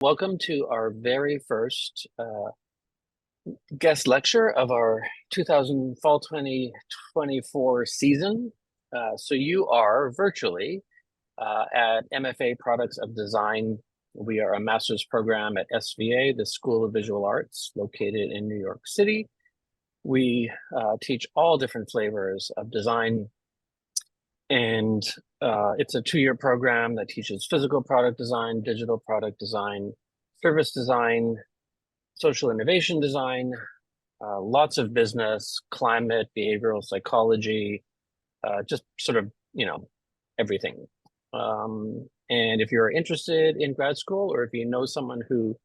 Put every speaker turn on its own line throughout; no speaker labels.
Welcome to our very first guest lecture of our Fall 2024 season. So you are virtually at MFA Products of Design. We are a master's program at SVA, the School of Visual Arts, located in New York City. We teach all different flavors of design, and it's a 2-year program that teaches physical product design, digital product design, service design, social innovation design, lots of business, climate, behavioral psychology, just sort of, everything. And if you're interested in grad school, or if you know someone who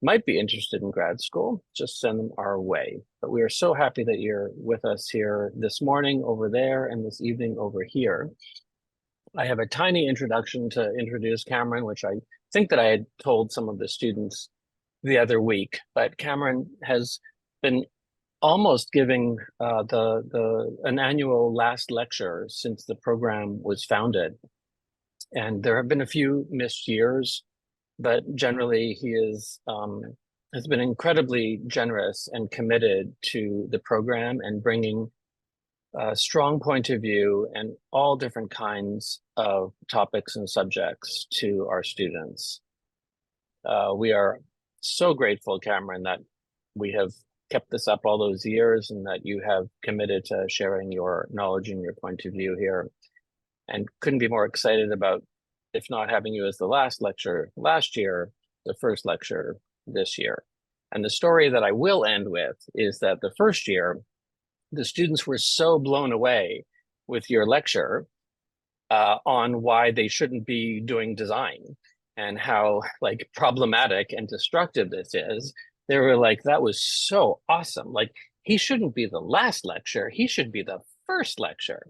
might be interested in grad school, just send them our way. But we are so happy that you're with us here this morning over there and this evening over here. I have a tiny introduction to introduce Cameron, which I think that I had told some of the students the other week, but Cameron has been almost giving an annual last lecture since the program was founded. And there have been a few missed years, but generally he has been incredibly generous and committed to the program and bringing a strong point of view and all different kinds of topics and subjects to our students. We are so grateful, Cameron, that we have kept this up all those years and that you have committed to sharing your knowledge and your point of view here. And couldn't be more excited about, if not having you as the last lecture last year, the first lecture this year. And the story that I will end with is that the first year, the students were so blown away with your lecture on why they shouldn't be doing design and how problematic and destructive this is. They were like, that was so awesome. Like, he shouldn't be the last lecture. He should be the first lecture.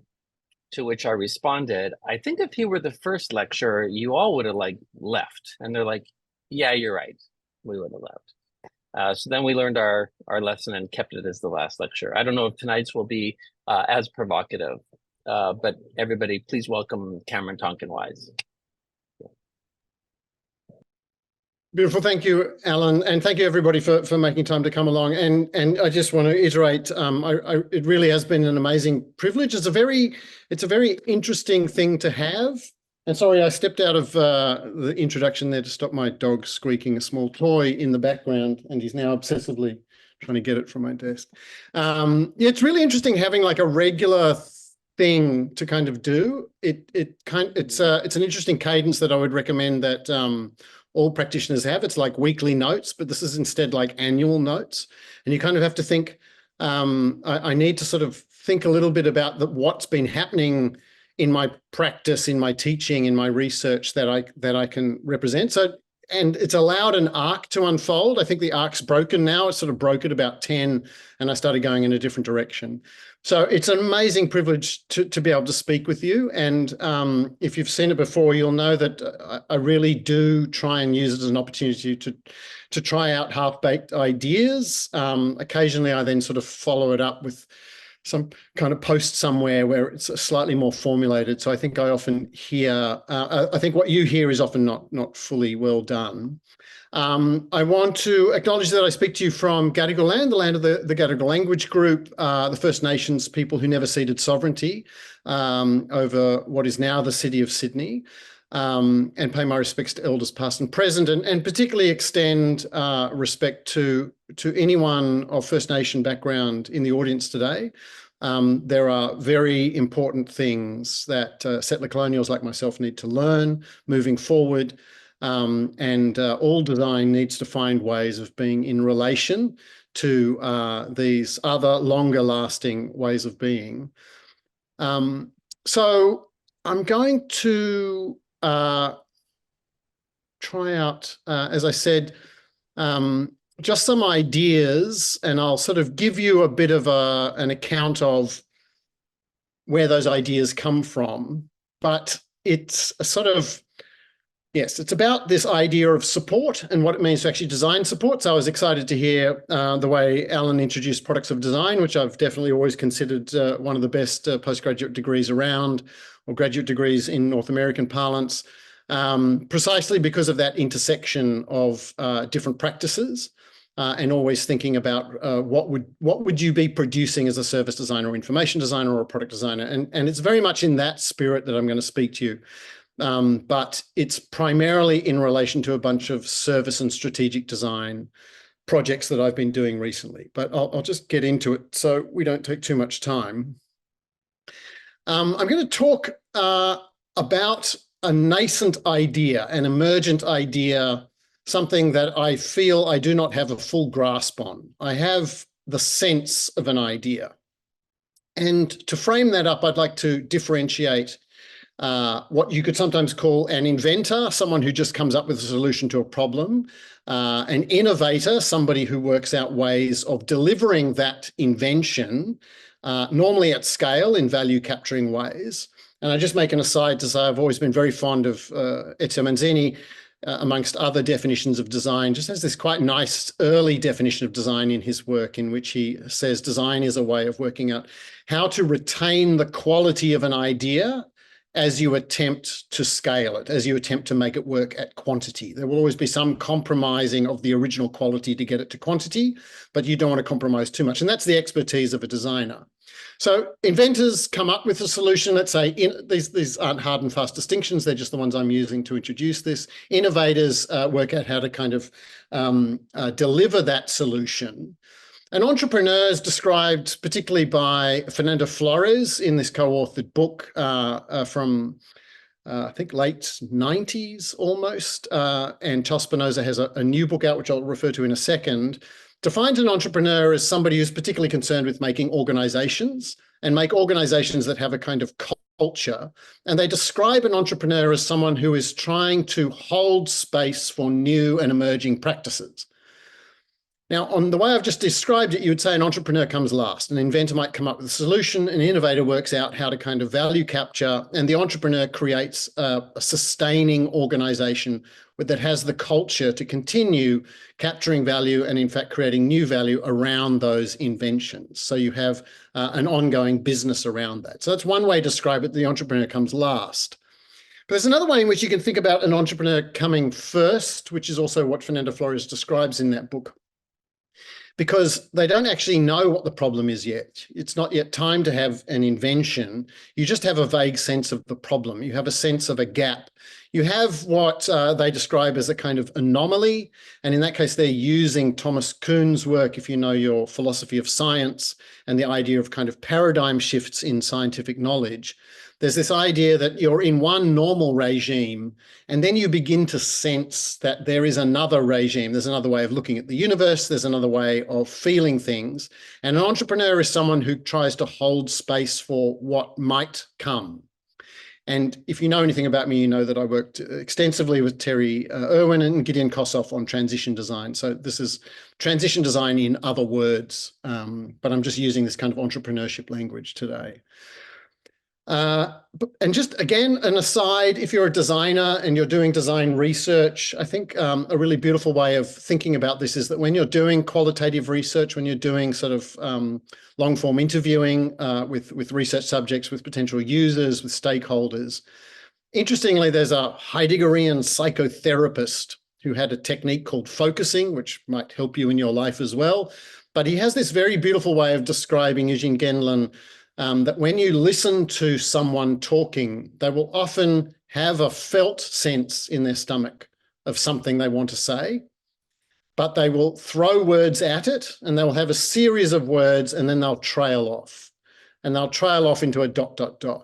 To which I responded, I think if he were the first lecture, you all would have left. And they're like, yeah, you're right. We would have left. So then we learned our lesson and kept it as the last lecture. I don't know if tonight's will be as provocative, but everybody, please welcome Cameron Tonkinwise.
Beautiful. Thank you, Alan. And thank you, everybody, for making time to come along. And I just want to iterate, it really has been an amazing privilege. It's a very interesting thing to have. And sorry, I stepped out of the introduction there to stop my dog squeaking a small toy in the background, and he's now obsessively trying to get it from my desk. Yeah, it's really interesting having a regular thing to kind of do. It's an interesting cadence that I would recommend that all practitioners have. It's like weekly notes, but this is instead like annual notes. And you kind of have to think, I need to sort of think a little bit about what's been happening in my practice, in my teaching, in my research that I can represent. So, and it's allowed an arc to unfold. I think the arc's broken now. It's sort of broke at about 10, and I started going in a different direction. So it's an amazing privilege to be able to speak with you. And if you've seen it before, you'll know that I really do try and use it as an opportunity to try out half-baked ideas. Occasionally, I then sort of follow it up with some kind of post somewhere where it's slightly more formulated. So I think I often hear, I think what you hear is often not fully well done. I want to acknowledge that I speak to you from Gadigal land, the land of the Gadigal language group, the First Nations people who never ceded sovereignty over what is now the city of Sydney, and pay my respects to elders past and present, and particularly extend respect to anyone of First Nation background in the audience today. There are very important things that settler colonials like myself need to learn moving forward. And all design needs to find ways of being in relation to these other longer lasting ways of being. So I'm going to try out, as I said, just some ideas, and I'll sort of give you a bit of an account of where those ideas come from. But it's a sort of, yes, it's about this idea of support and what it means to actually design support. So I was excited to hear the way Alan introduced products of design, which I've definitely always considered one of the best postgraduate degrees around, or graduate degrees in North American parlance. precisely because of that intersection of different practices. And always thinking about what would you be producing as a service designer or information designer or a product designer. And it's very much in that spirit that I'm going to speak to you. But it's primarily in relation to a bunch of service and strategic design projects that I've been doing recently. But I'll just get into it so we don't take too much time. I'm going to talk about a nascent idea, an emergent idea, something that I feel I do not have a full grasp on. I have the sense of an idea. And to frame that up, I'd like to differentiate what you could sometimes call an inventor, someone who just comes up with a solution to a problem, an innovator, somebody who works out ways of delivering that invention, normally at scale in value capturing ways. And I just make an aside to say I've always been very fond of Ezio Manzini, amongst other definitions of design, just has this quite nice early definition of design in his work, in which he says design is a way of working out how to retain the quality of an idea as you attempt to scale it, as you attempt to make it work at quantity. There will always be some compromising of the original quality to get it to quantity, but you don't want to compromise too much. And that's the expertise of a designer. So inventors come up with a solution. Let's say these aren't hard and fast distinctions. They're just the ones I'm using to introduce this. Innovators work out how to kind of deliver that solution. And entrepreneurs, described particularly by Fernando Flores in this co-authored book from I think late 90s almost, and Charles Spinoza has a new book out, which I'll refer to in a second, defines an entrepreneur as somebody who's particularly concerned with making organizations and make organizations that have a kind of culture. And they describe an entrepreneur as someone who is trying to hold space for new and emerging practices. Now, on the way I've just described it, you would say an entrepreneur comes last. An inventor might come up with a solution, an innovator works out how to kind of value capture, and the entrepreneur creates a sustaining organization that has the culture to continue capturing value and, in fact, creating new value around those inventions. So you have an ongoing business around that. So that's one way to describe it. The entrepreneur comes last. But there's another way in which you can think about an entrepreneur coming first, which is also what Fernando Flores describes in that book, because they don't actually know what the problem is yet. It's not yet time to have an invention. You just have a vague sense of the problem. You have a sense of a gap. You have what they describe as a kind of anomaly. And in that case, they're using Thomas Kuhn's work, if you know your philosophy of science and the idea of kind of paradigm shifts in scientific knowledge. There's this idea that you're in one normal regime, and then you begin to sense that there is another regime. There's another way of looking at the universe. There's another way of feeling things. And an entrepreneur is someone who tries to hold space for what might come. And if you know anything about me, you know that I worked extensively with Terry Irwin and Gideon Kossoff on transition design. So this is transition design in other words, but I'm just using this kind of entrepreneurship language today. And just again, an aside, if you're a designer and you're doing design research, I think a really beautiful way of thinking about this is that when you're doing qualitative research, when you're doing sort of long form interviewing with research subjects, with potential users, with stakeholders, interestingly, there's a Heideggerian psychotherapist who had a technique called focusing, which might help you in your life as well. But he has this very beautiful way of describing, Eugene Gendlin, that when you listen to someone talking, they will often have a felt sense in their stomach of something they want to say, but they will throw words at it and they'll have a series of words and then they'll trail off. And they'll trail off into a ...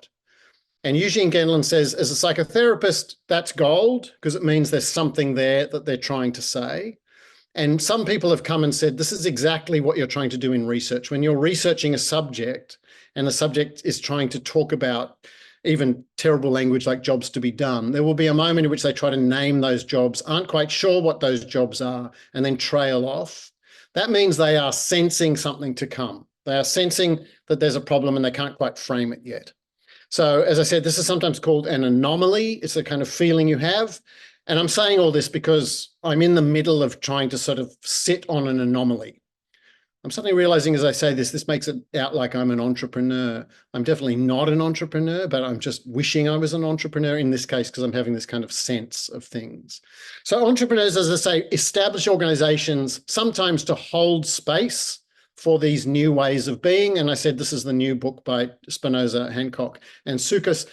And Eugene Gendlin says, as a psychotherapist, that's gold because it means there's something there that they're trying to say. And some people have come and said, this is exactly what you're trying to do in research. When you're researching a subject and the subject is trying to talk about even terrible language like jobs to be done, there will be a moment in which they try to name those jobs, aren't quite sure what those jobs are, and then trail off. That means they are sensing something to come. They are sensing that there's a problem and they can't quite frame it yet. So as I said, this is sometimes called an anomaly. It's the kind of feeling you have. And I'm saying all this because I'm in the middle of trying to sort of sit on an anomaly. I'm suddenly realizing as I say this makes it out like I'm an entrepreneur. I'm definitely not an entrepreneur, but I'm just wishing I was an entrepreneur in this case because I'm having this kind of sense of things. So entrepreneurs, as I say, establish organizations sometimes to hold space for these new ways of being. And I said this is the new book by Spinoza, Hancock, and Tsoukas.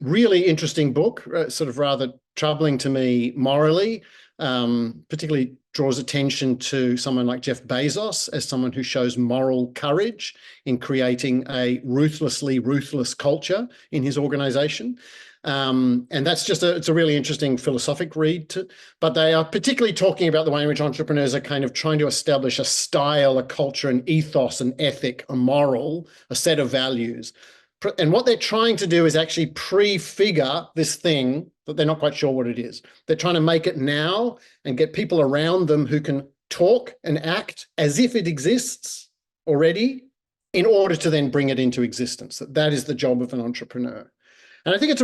Really interesting book, sort of rather troubling to me morally, particularly draws attention to someone like Jeff Bezos as someone who shows moral courage in creating a ruthlessly ruthless culture in his organization. And that's just it's a really interesting philosophic read. But they are particularly talking about the way in which entrepreneurs are kind of trying to establish a style, a culture, an ethos, an ethic, a moral, a set of values. And what they're trying to do is actually prefigure this thing that they're not quite sure what it is. They're trying to make it now and get people around them who can talk and act as if it exists already in order to then bring it into existence. That is the job of an entrepreneur. And I think as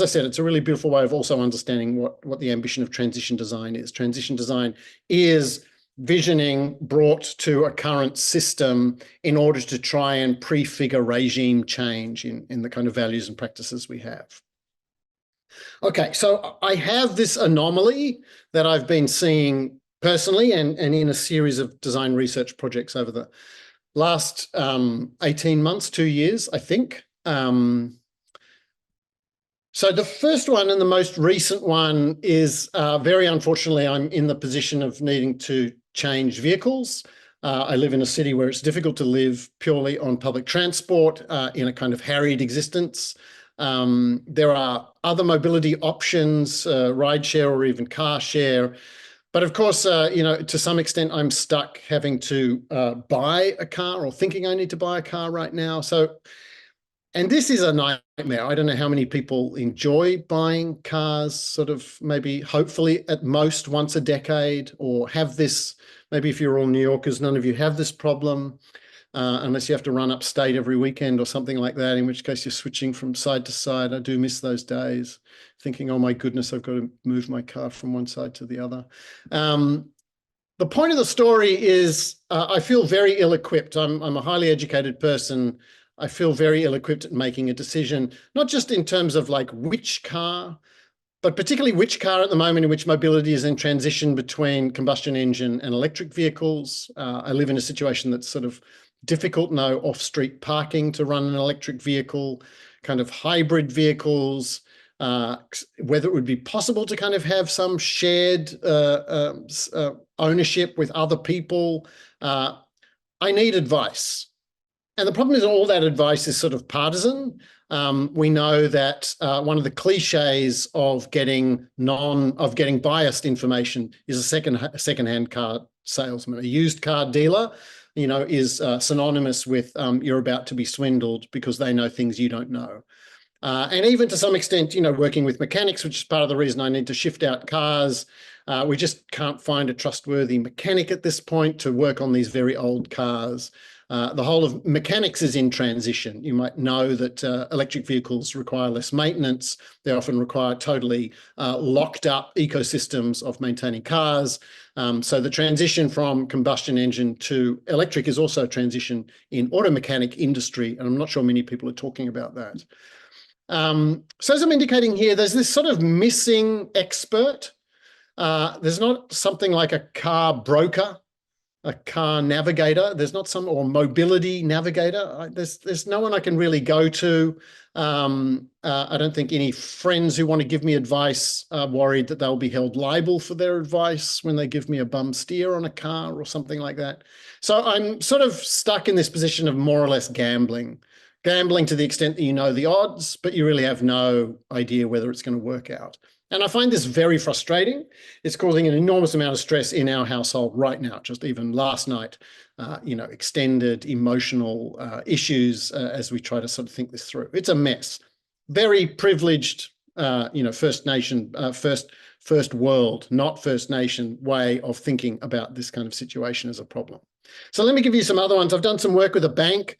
I said, it's a really beautiful way of also understanding what the ambition of transition design is. Transition design is visioning brought to a current system in order to try and prefigure regime change in the kind of values and practices we have. Okay, so I have this anomaly that I've been seeing personally and in a series of design research projects over the last 18 months, 2 years, I think. So the first one and the most recent one is very unfortunately, I'm in the position of needing to change vehicles. I live in a city where it's difficult to live purely on public transport in a kind of harried existence. There are other mobility options, rideshare or even car share. But of course, to some extent, I'm stuck having to buy a car or thinking I need to buy a car right now. And this is a nightmare. I don't know how many people enjoy buying cars, sort of maybe hopefully at most once a decade, or have this, maybe if you're all New Yorkers, none of you have this problem, unless you have to run upstate every weekend or something like that, in which case you're switching from side to side. I do miss those days, thinking, oh my goodness, I've got to move my car from one side to the other. The point of the story is I feel very ill-equipped. I'm a highly educated person. I feel very ill-equipped at making a decision, not just in terms of like which car, but particularly which car at the moment in which mobility is in transition between combustion engine and electric vehicles. I live in a situation that's sort of difficult, no off-street parking to run an electric vehicle, kind of hybrid vehicles, whether it would be possible to kind of have some shared ownership with other people. I need advice. And the problem is all that advice is sort of partisan. We know that one of the cliches of getting biased information is a second-hand car salesman. A used car dealer, is synonymous with you're about to be swindled because they know things you don't know. And even to some extent, working with mechanics, which is part of the reason I need to shift out cars, we just can't find a trustworthy mechanic at this point to work on these very old cars. The whole of mechanics is in transition. You might know that electric vehicles require less maintenance. They often require totally locked up ecosystems of maintaining cars. So the transition from combustion engine to electric is also a transition in auto mechanic industry. And I'm not sure many people are talking about that. So as I'm indicating here, there's this sort of missing expert. There's not something like a car broker, a car navigator. There's not or mobility navigator. There's no one I can really go to. I don't think any friends who want to give me advice are worried that they'll be held liable for their advice when they give me a bum steer on a car or something like that. So I'm sort of stuck in this position of more or less gambling to the extent that you know the odds, but you really have no idea whether it's going to work out. And I find this very frustrating. It's causing an enormous amount of stress in our household right now. Just even last night, extended emotional issues as we try to sort of think this through. It's a mess. Very privileged, First Nation, first world, not First Nation way of thinking about this kind of situation as a problem. So let me give you some other ones. I've done some work with a bank,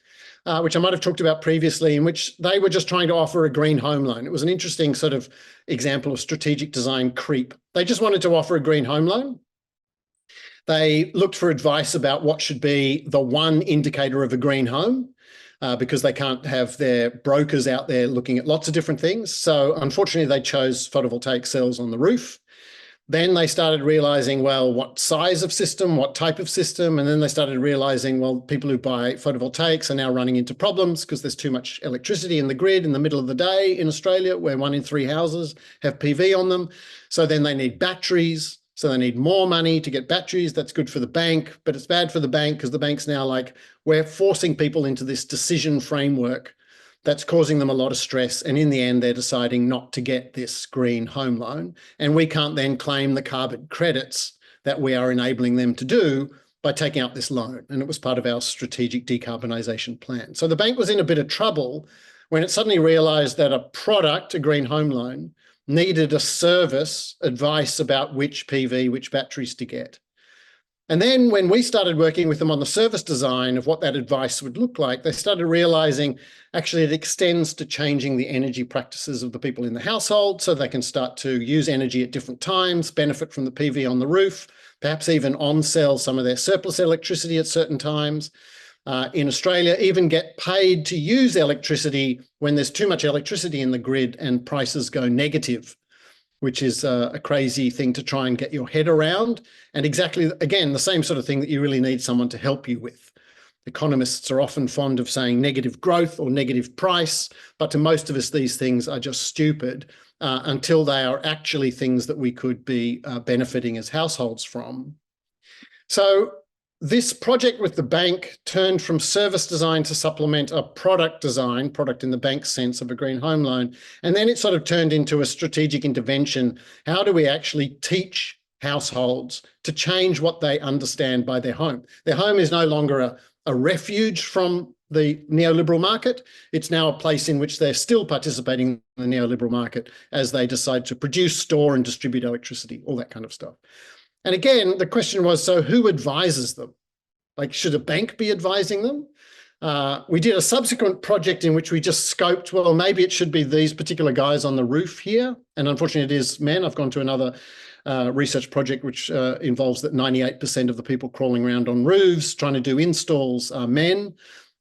which I might have talked about previously, in which they were just trying to offer a green home loan. It was an interesting sort of example of strategic design creep. They just wanted to offer a green home loan. They looked for advice about what should be the one indicator of a green home, because they can't have their brokers out there looking at lots of different things. So unfortunately, they chose photovoltaic cells on the roof. Then they started realizing, well, what size of system, what type of system? And then they started realizing, well, people who buy photovoltaics are now running into problems because there's too much electricity in the grid in the middle of the day in Australia, where 1 in 3 houses have PV on them. So then they need batteries. So they need more money to get batteries. That's good for the bank, but it's bad for the bank because the bank's now like, we're forcing people into this decision framework that's causing them a lot of stress. And in the end, they're deciding not to get this green home loan. And we can't then claim the carbon credits that we are enabling them to do by taking out this loan. And it was part of our strategic decarbonisation plan. So the bank was in a bit of trouble when it suddenly realised that a product, a green home loan, needed a service advice about which PV, which batteries to get. And then when we started working with them on the service design of what that advice would look like, they started realizing actually it extends to changing the energy practices of the people in the household so they can start to use energy at different times, benefit from the PV on the roof, perhaps even on-sell some of their surplus electricity at certain times. In Australia, even get paid to use electricity when there's too much electricity in the grid and prices go negative, which is a crazy thing to try and get your head around. And exactly, again, the same sort of thing that you really need someone to help you with. Economists are often fond of saying negative growth or negative price, but to most of us, these things are just stupid until they are actually things that we could be benefiting as households from. So this project with the bank turned from service design to supplement a product design, product in the bank sense of a green home loan. And then it sort of turned into a strategic intervention. How do we actually teach households to change what they understand by their home? Their home is no longer a refuge from the neoliberal market. It's now a place in which they're still participating in the neoliberal market as they decide to produce, store, and distribute electricity, all that kind of stuff. And again, the question was, so who advises them? Like, should a bank be advising them? We did a subsequent project in which we just scoped, well, maybe it should be these particular guys on the roof here. And unfortunately, it is men. I've gone to another research project which involves that 98% of the people crawling around on roofs trying to do installs are men.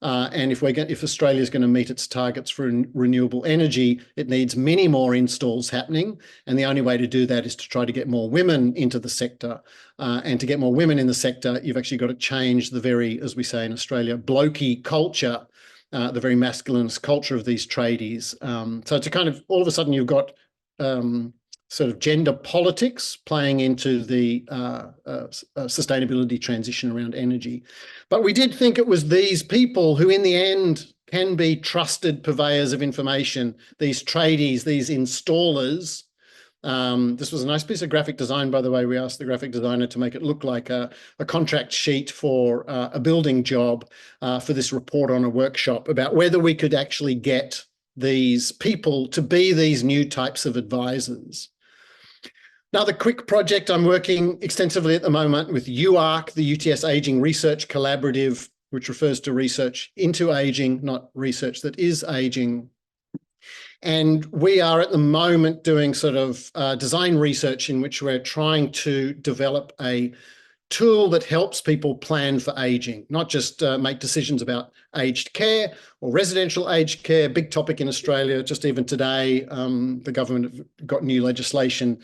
And if Australia is going to meet its targets for renewable energy, it needs many more installs happening. And the only way to do that is to try to get more women into the sector. And to get more women in the sector, you've actually got to change the very, as we say in Australia, blokey culture, the very masculinist culture of these tradies. So to kind of, all of a sudden you've got sort of gender politics playing into the sustainability transition around energy. But we did think it was these people who in the end can be trusted purveyors of information, these tradies, these installers. This was a nice piece of graphic design, by the way. We asked the graphic designer to make it look like a contract sheet for a building job for this report on a workshop about whether we could actually get these people to be these new types of advisors. Another quick project, I'm working extensively at the moment with UARC, the UTS Aging Research Collaborative, which refers to research into aging, not research that is aging. And we are at the moment doing sort of design research in which we're trying to develop a tool that helps people plan for aging, not just make decisions about aged care or residential aged care, big topic in Australia. Just even today, the government have got new legislation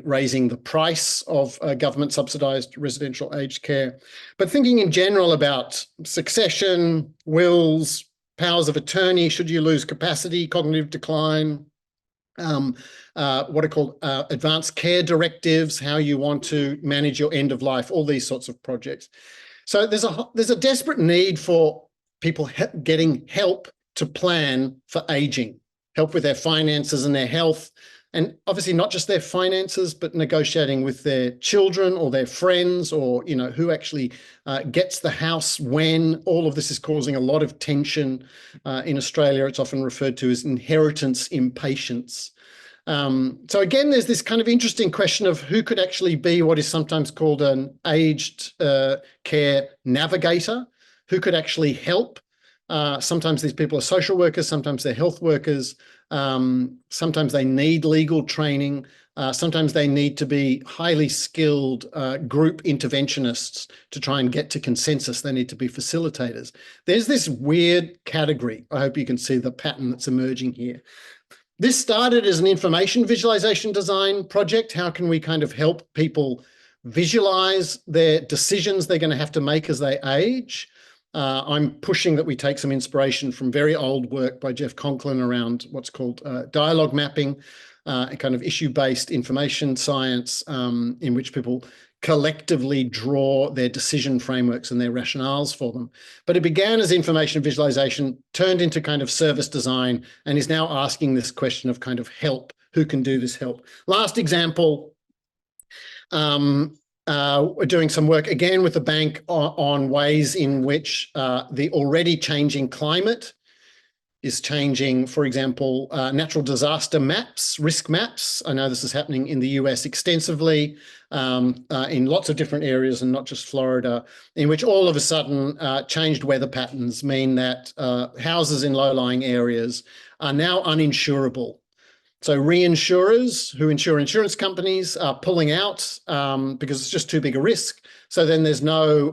raising the price of government subsidised residential aged care. But thinking in general about succession, wills, powers of attorney, should you lose capacity, cognitive decline, what are called advanced care directives, how you want to manage your end of life, all these sorts of projects. So there's a desperate need for people getting help to plan for aging, help with their finances and their health, and obviously not just their finances, but negotiating with their children or their friends, or who actually gets the house when. All of this is causing a lot of tension in Australia. It's often referred to as inheritance impatience. So again, there's this kind of interesting question of who could actually be what is sometimes called an aged care navigator, who could actually help Sometimes these people are social workers, sometimes they're health workers, sometimes they need legal training, sometimes they need to be highly skilled group interventionists to try and get to consensus. They need to be facilitators. There's this weird category. I hope you can see the pattern that's emerging here. This started as an information visualization design project. How can we kind of help people visualize their decisions they're going to have to make as they age? I'm pushing that we take some inspiration from very old work by Jeff Conklin around what's called dialogue mapping, a kind of issue-based information science in which people collectively draw their decision frameworks and their rationales for them. But it began as information visualization, turned into kind of service design, and is now asking this question of kind of help. Who can do this help? Last example, we're doing some work again with the bank on ways in which the already changing climate is changing, for example, natural disaster maps, risk maps. I know this is happening in the US extensively in lots of different areas and not just Florida, in which all of a sudden changed weather patterns mean that houses in low-lying areas are now uninsurable. So reinsurers who insure insurance companies are pulling out because it's just too big a risk. So then there's no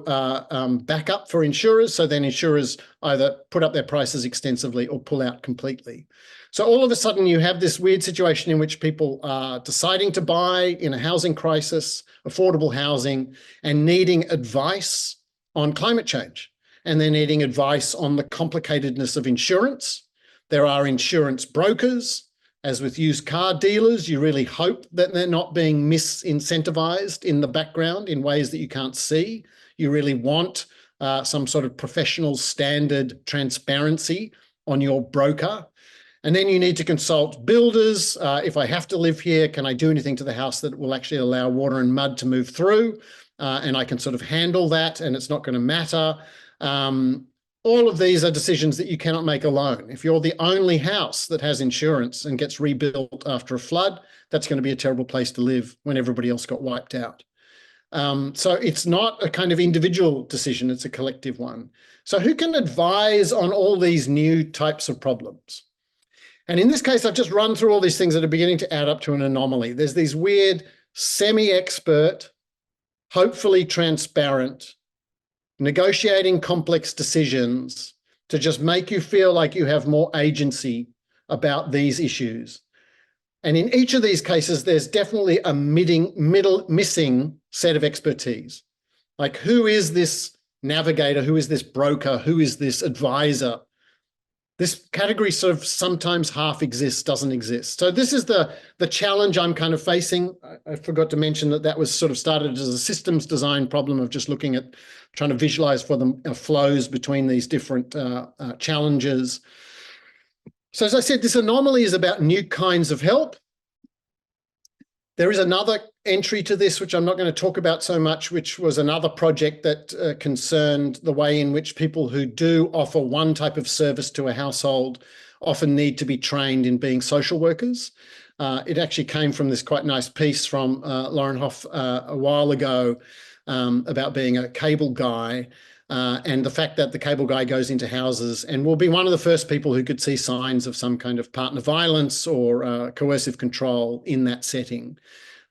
backup for insurers. So then insurers either put up their prices extensively or pull out completely. So all of a sudden you have this weird situation in which people are deciding to buy in a housing crisis, affordable housing, and needing advice on climate change. And they're needing advice on the complicatedness of insurance. There are insurance brokers. As with used car dealers, you really hope that they're not being misincentivized in the background in ways that you can't see. You really want some sort of professional standard transparency on your broker. And then you need to consult builders. If I have to live here, can I do anything to the house that will actually allow water and mud to move through? And I can sort of handle that and it's not going to matter. All of these are decisions that you cannot make alone. If you're the only house that has insurance and gets rebuilt after a flood, that's going to be a terrible place to live when everybody else got wiped out. So it's not a kind of individual decision, it's a collective one. So who can advise on all these new types of problems? And in this case, I've just run through all these things that are beginning to add up to an anomaly. There's these weird semi-expert, hopefully transparent, negotiating complex decisions to just make you feel like you have more agency about these issues. And in each of these cases, there's definitely a missing set of expertise. Like, who is this navigator? Who is this broker? Who is this advisor? This category sort of sometimes half exists, doesn't exist. So this is the challenge I'm kind of facing. I forgot to mention that was sort of started as a systems design problem of just looking at trying to visualize for them flows between these different challenges. So as I said, this anomaly is about new kinds of help. There is another entry to this, which I'm not going to talk about so much, which was another project that concerned the way in which people who do offer one type of service to a household often need to be trained in being social workers. It actually came from this quite nice piece from Lauren Hoff a while ago about being a cable guy and the fact that the cable guy goes into houses and will be one of the first people who could see signs of some kind of partner violence or coercive control in that setting.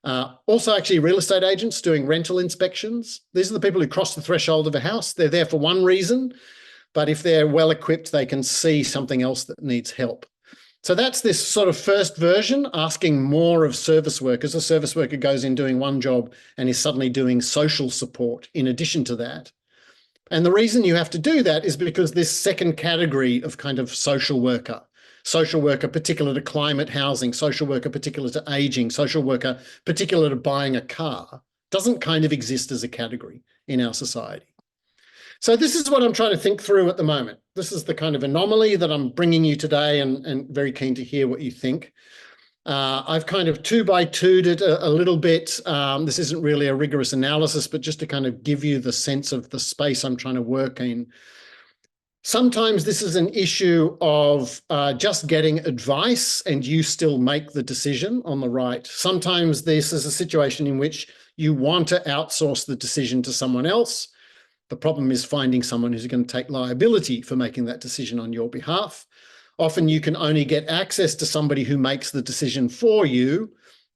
Also, actually, real estate agents doing rental inspections. These are the people who cross the threshold of a house. They're there for one reason, but if they're well equipped, they can see something else that needs help. So that's this sort of first version, asking more of service workers. A service worker goes in doing one job and is suddenly doing social support in addition to that. And the reason you have to do that is because this second category of kind of social worker particular to climate housing, social worker particular to aging, social worker particular to buying a car, doesn't kind of exist as a category in our society. So this is what I'm trying to think through at the moment. This is the kind of anomaly that I'm bringing you today and very keen to hear what you think. I've kind of 2x2'd it a little bit. This isn't really a rigorous analysis, but just to kind of give you the sense of the space I'm trying to work in. Sometimes this is an issue of just getting advice and you still make the decision on the right. Sometimes this is a situation in which you want to outsource the decision to someone else. The problem is finding someone who's going to take liability for making that decision on your behalf. Often you can only get access to somebody who makes the decision for you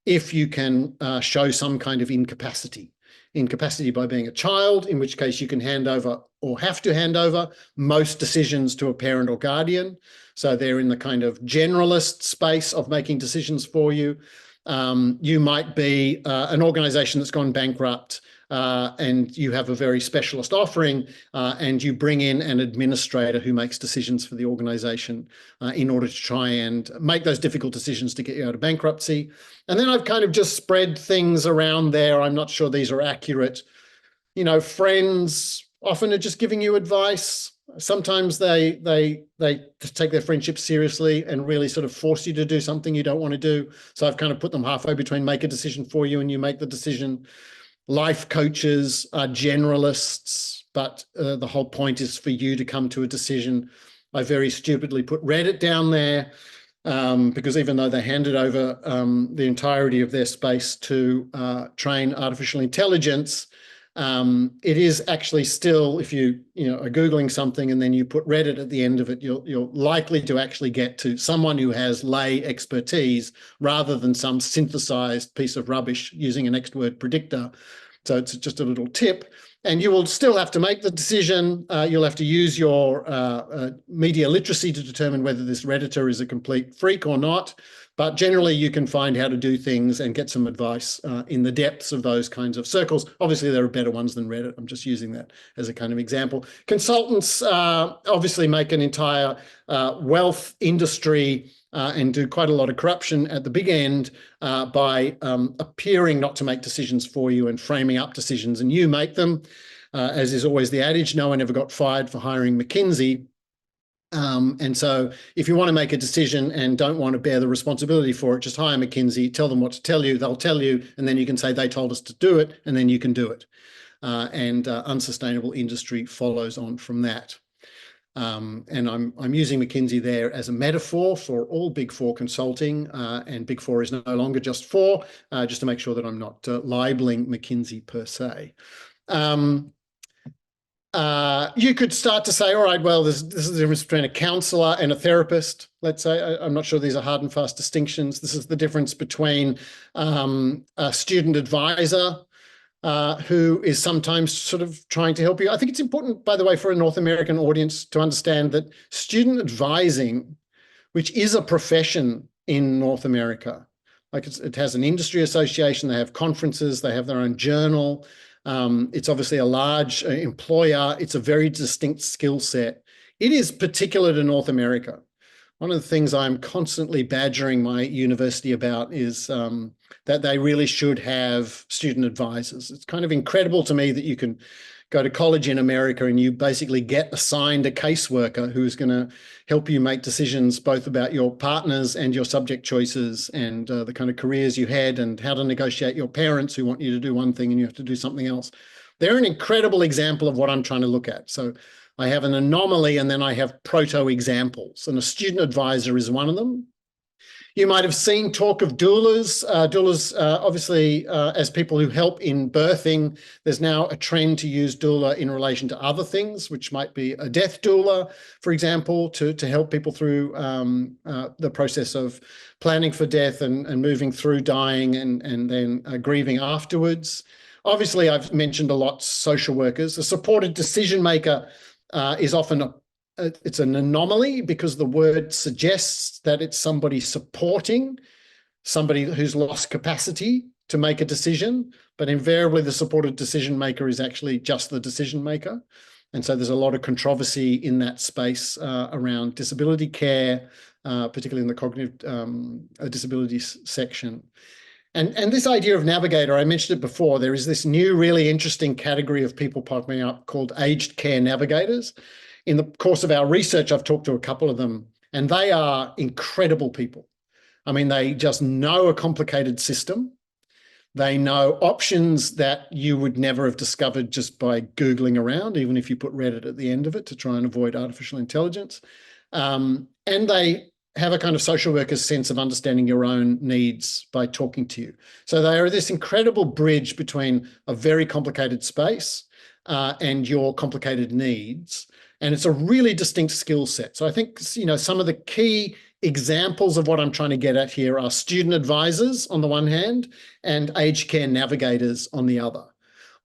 if you can show some kind of incapacity. Incapacity by being a child, in which case you can hand over or have to hand over most decisions to a parent or guardian. So they're in the kind of generalist space of making decisions for you. You might be an organization that's gone bankrupt, and you have a very specialist offering, and you bring in an administrator who makes decisions for the organization in order to try and make those difficult decisions to get you out of bankruptcy. And then I've kind of just spread things around there. I'm not sure these are accurate. You know, friends often are just giving you advice. Sometimes they take their friendship seriously and really sort of force you to do something you don't want to do. So I've kind of put them halfway between make a decision for you and you make the decision. Life coaches are generalists, but the whole point is for you to come to a decision. I very stupidly put Reddit down there because even though they handed over the entirety of their space to train artificial intelligence, it is actually still, if you are Googling something and then you put Reddit at the end of it, you're likely to actually get to someone who has lay expertise rather than some synthesized piece of rubbish using a next word predictor. So it's just a little tip. And you will still have to make the decision. You'll have to use your media literacy to determine whether this Redditor is a complete freak or not. But generally, you can find how to do things and get some advice in the depths of those kinds of circles. Obviously, there are better ones than Reddit. I'm just using that as a kind of example. Consultants obviously make an entire wealth industry and do quite a lot of corruption at the big end by appearing not to make decisions for you and framing up decisions, and you make them. As is always the adage, no one ever got fired for hiring McKinsey. And so if you want to make a decision and don't want to bear the responsibility for it, just hire McKinsey, tell them what to tell you, they'll tell you, and then you can say they told us to do it, and then you can do it. And unsustainable industry follows on from that. And I'm using McKinsey there as a metaphor for all Big Four consulting, and Big Four is no longer just four, just to make sure that I'm not libeling McKinsey per se. You could start to say, all right, well, this is the difference between a counselor and a therapist. Let's say, I'm not sure these are hard and fast distinctions. This is the difference between a student advisor who is sometimes sort of trying to help you. I think it's important, by the way, for a North American audience to understand that student advising, which is a profession in North America, like it has an industry association, they have conferences, they have their own journal. It's obviously a large employer. It's a very distinct skill set. It is particular to North America. One of the things I'm constantly badgering my university about is that they really should have student advisors. It's kind of incredible to me that you can go to college in America and you basically get assigned a caseworker who's going to help you make decisions both about your partners and your subject choices and the kind of careers you had and how to negotiate your parents who want you to do one thing and you have to do something else. They're an incredible example of what I'm trying to look at. So I have an anomaly and then I have proto-examples, and a student advisor is one of them. You might have seen talk of doulas. Doulas, obviously, as people who help in birthing, there's now a trend to use doula in relation to other things, which might be a death doula, for example, to help people through the process of planning for death and moving through dying and then grieving afterwards. Obviously, I've mentioned a lot social workers. A supported decision maker is often it's an anomaly because the word suggests that it's somebody supporting somebody who's lost capacity to make a decision, but invariably the supported decision maker is actually just the decision maker. And so there's a lot of controversy in that space around disability care, particularly in the cognitive disabilities section. And this idea of navigator, I mentioned it before, there is this new really interesting category of people popping up called aged care navigators. In the course of our research, I've talked to a couple of them, and they are incredible people. I mean, they just know a complicated system. They know options that you would never have discovered just by Googling around, even if you put Reddit at the end of it to try and avoid artificial intelligence. And they have a kind of social worker's sense of understanding your own needs by talking to you. So they are this incredible bridge between a very complicated space and your complicated needs. And it's a really distinct skill set. So I think, some of the key examples of what I'm trying to get at here are student advisors on the one hand and aged care navigators on the other.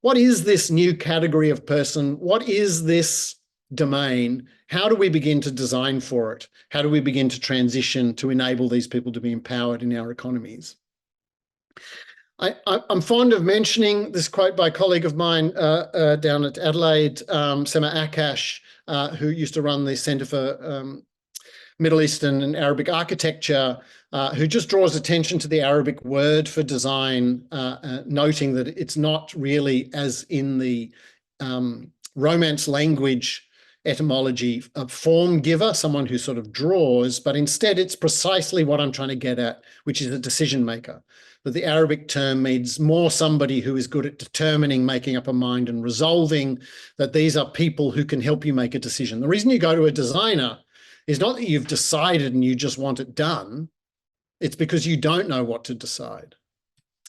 What is this new category of person? What is this domain? How do we begin to design for it? How do we begin to transition to enable these people to be empowered in our economies? I'm fond of mentioning this quote by a colleague of mine down at Adelaide, Sema Akash, who used to run the Centre for Middle Eastern and Arabic Architecture, who just draws attention to the Arabic word for design, noting that it's not really as in the Romance language etymology, a form giver, someone who sort of draws, but instead it's precisely what I'm trying to get at, which is a decision maker. But the Arabic term means more somebody who is good at determining, making up a mind and resolving, that these are people who can help you make a decision. The reason you go to a designer is not that you've decided and you just want it done. It's because you don't know what to decide.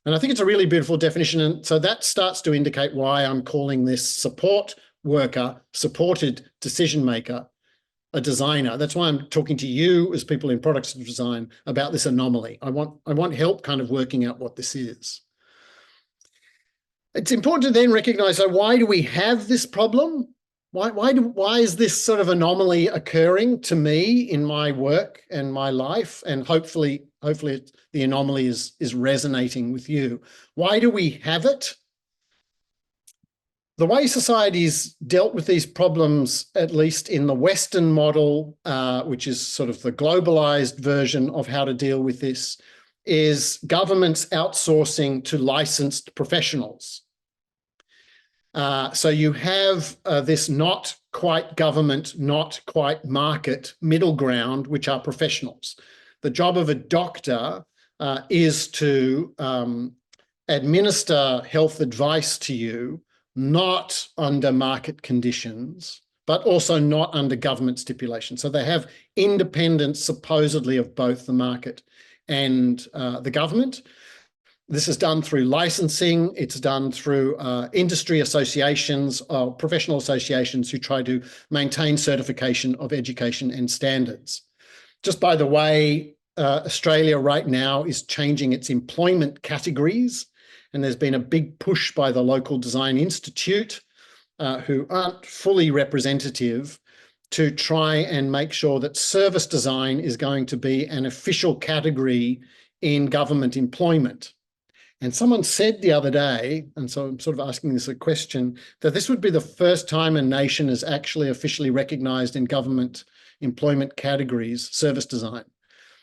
And I think it's a really beautiful definition. And so that starts to indicate why I'm calling this support worker, supported decision maker, a designer. That's why I'm talking to you as people in products design about this anomaly. I want help kind of working out what this is. It's important to then recognize, so why do we have this problem? Why is this sort of anomaly occurring to me in my work and my life? And hopefully the anomaly is resonating with you. Why do we have it? The way society's dealt with these problems, at least in the Western model, which is sort of the globalized version of how to deal with this, is governments outsourcing to licensed professionals. So you have this not quite government, not quite market middle ground, which are professionals. The job of a doctor is to administer health advice to you, not under market conditions, but also not under government stipulation. So they have independence supposedly of both the market and the government. This is done through licensing. It's done through industry associations, professional associations who try to maintain certification of education and standards. Just by the way, Australia right now is changing its employment categories. And there's been a big push by the local design institute, who aren't fully representative, to try and make sure that service design is going to be an official category in government employment. And someone said the other day, and so I'm sort of asking this a question, that this would be the first time a nation is actually officially recognized in government employment categories, service design.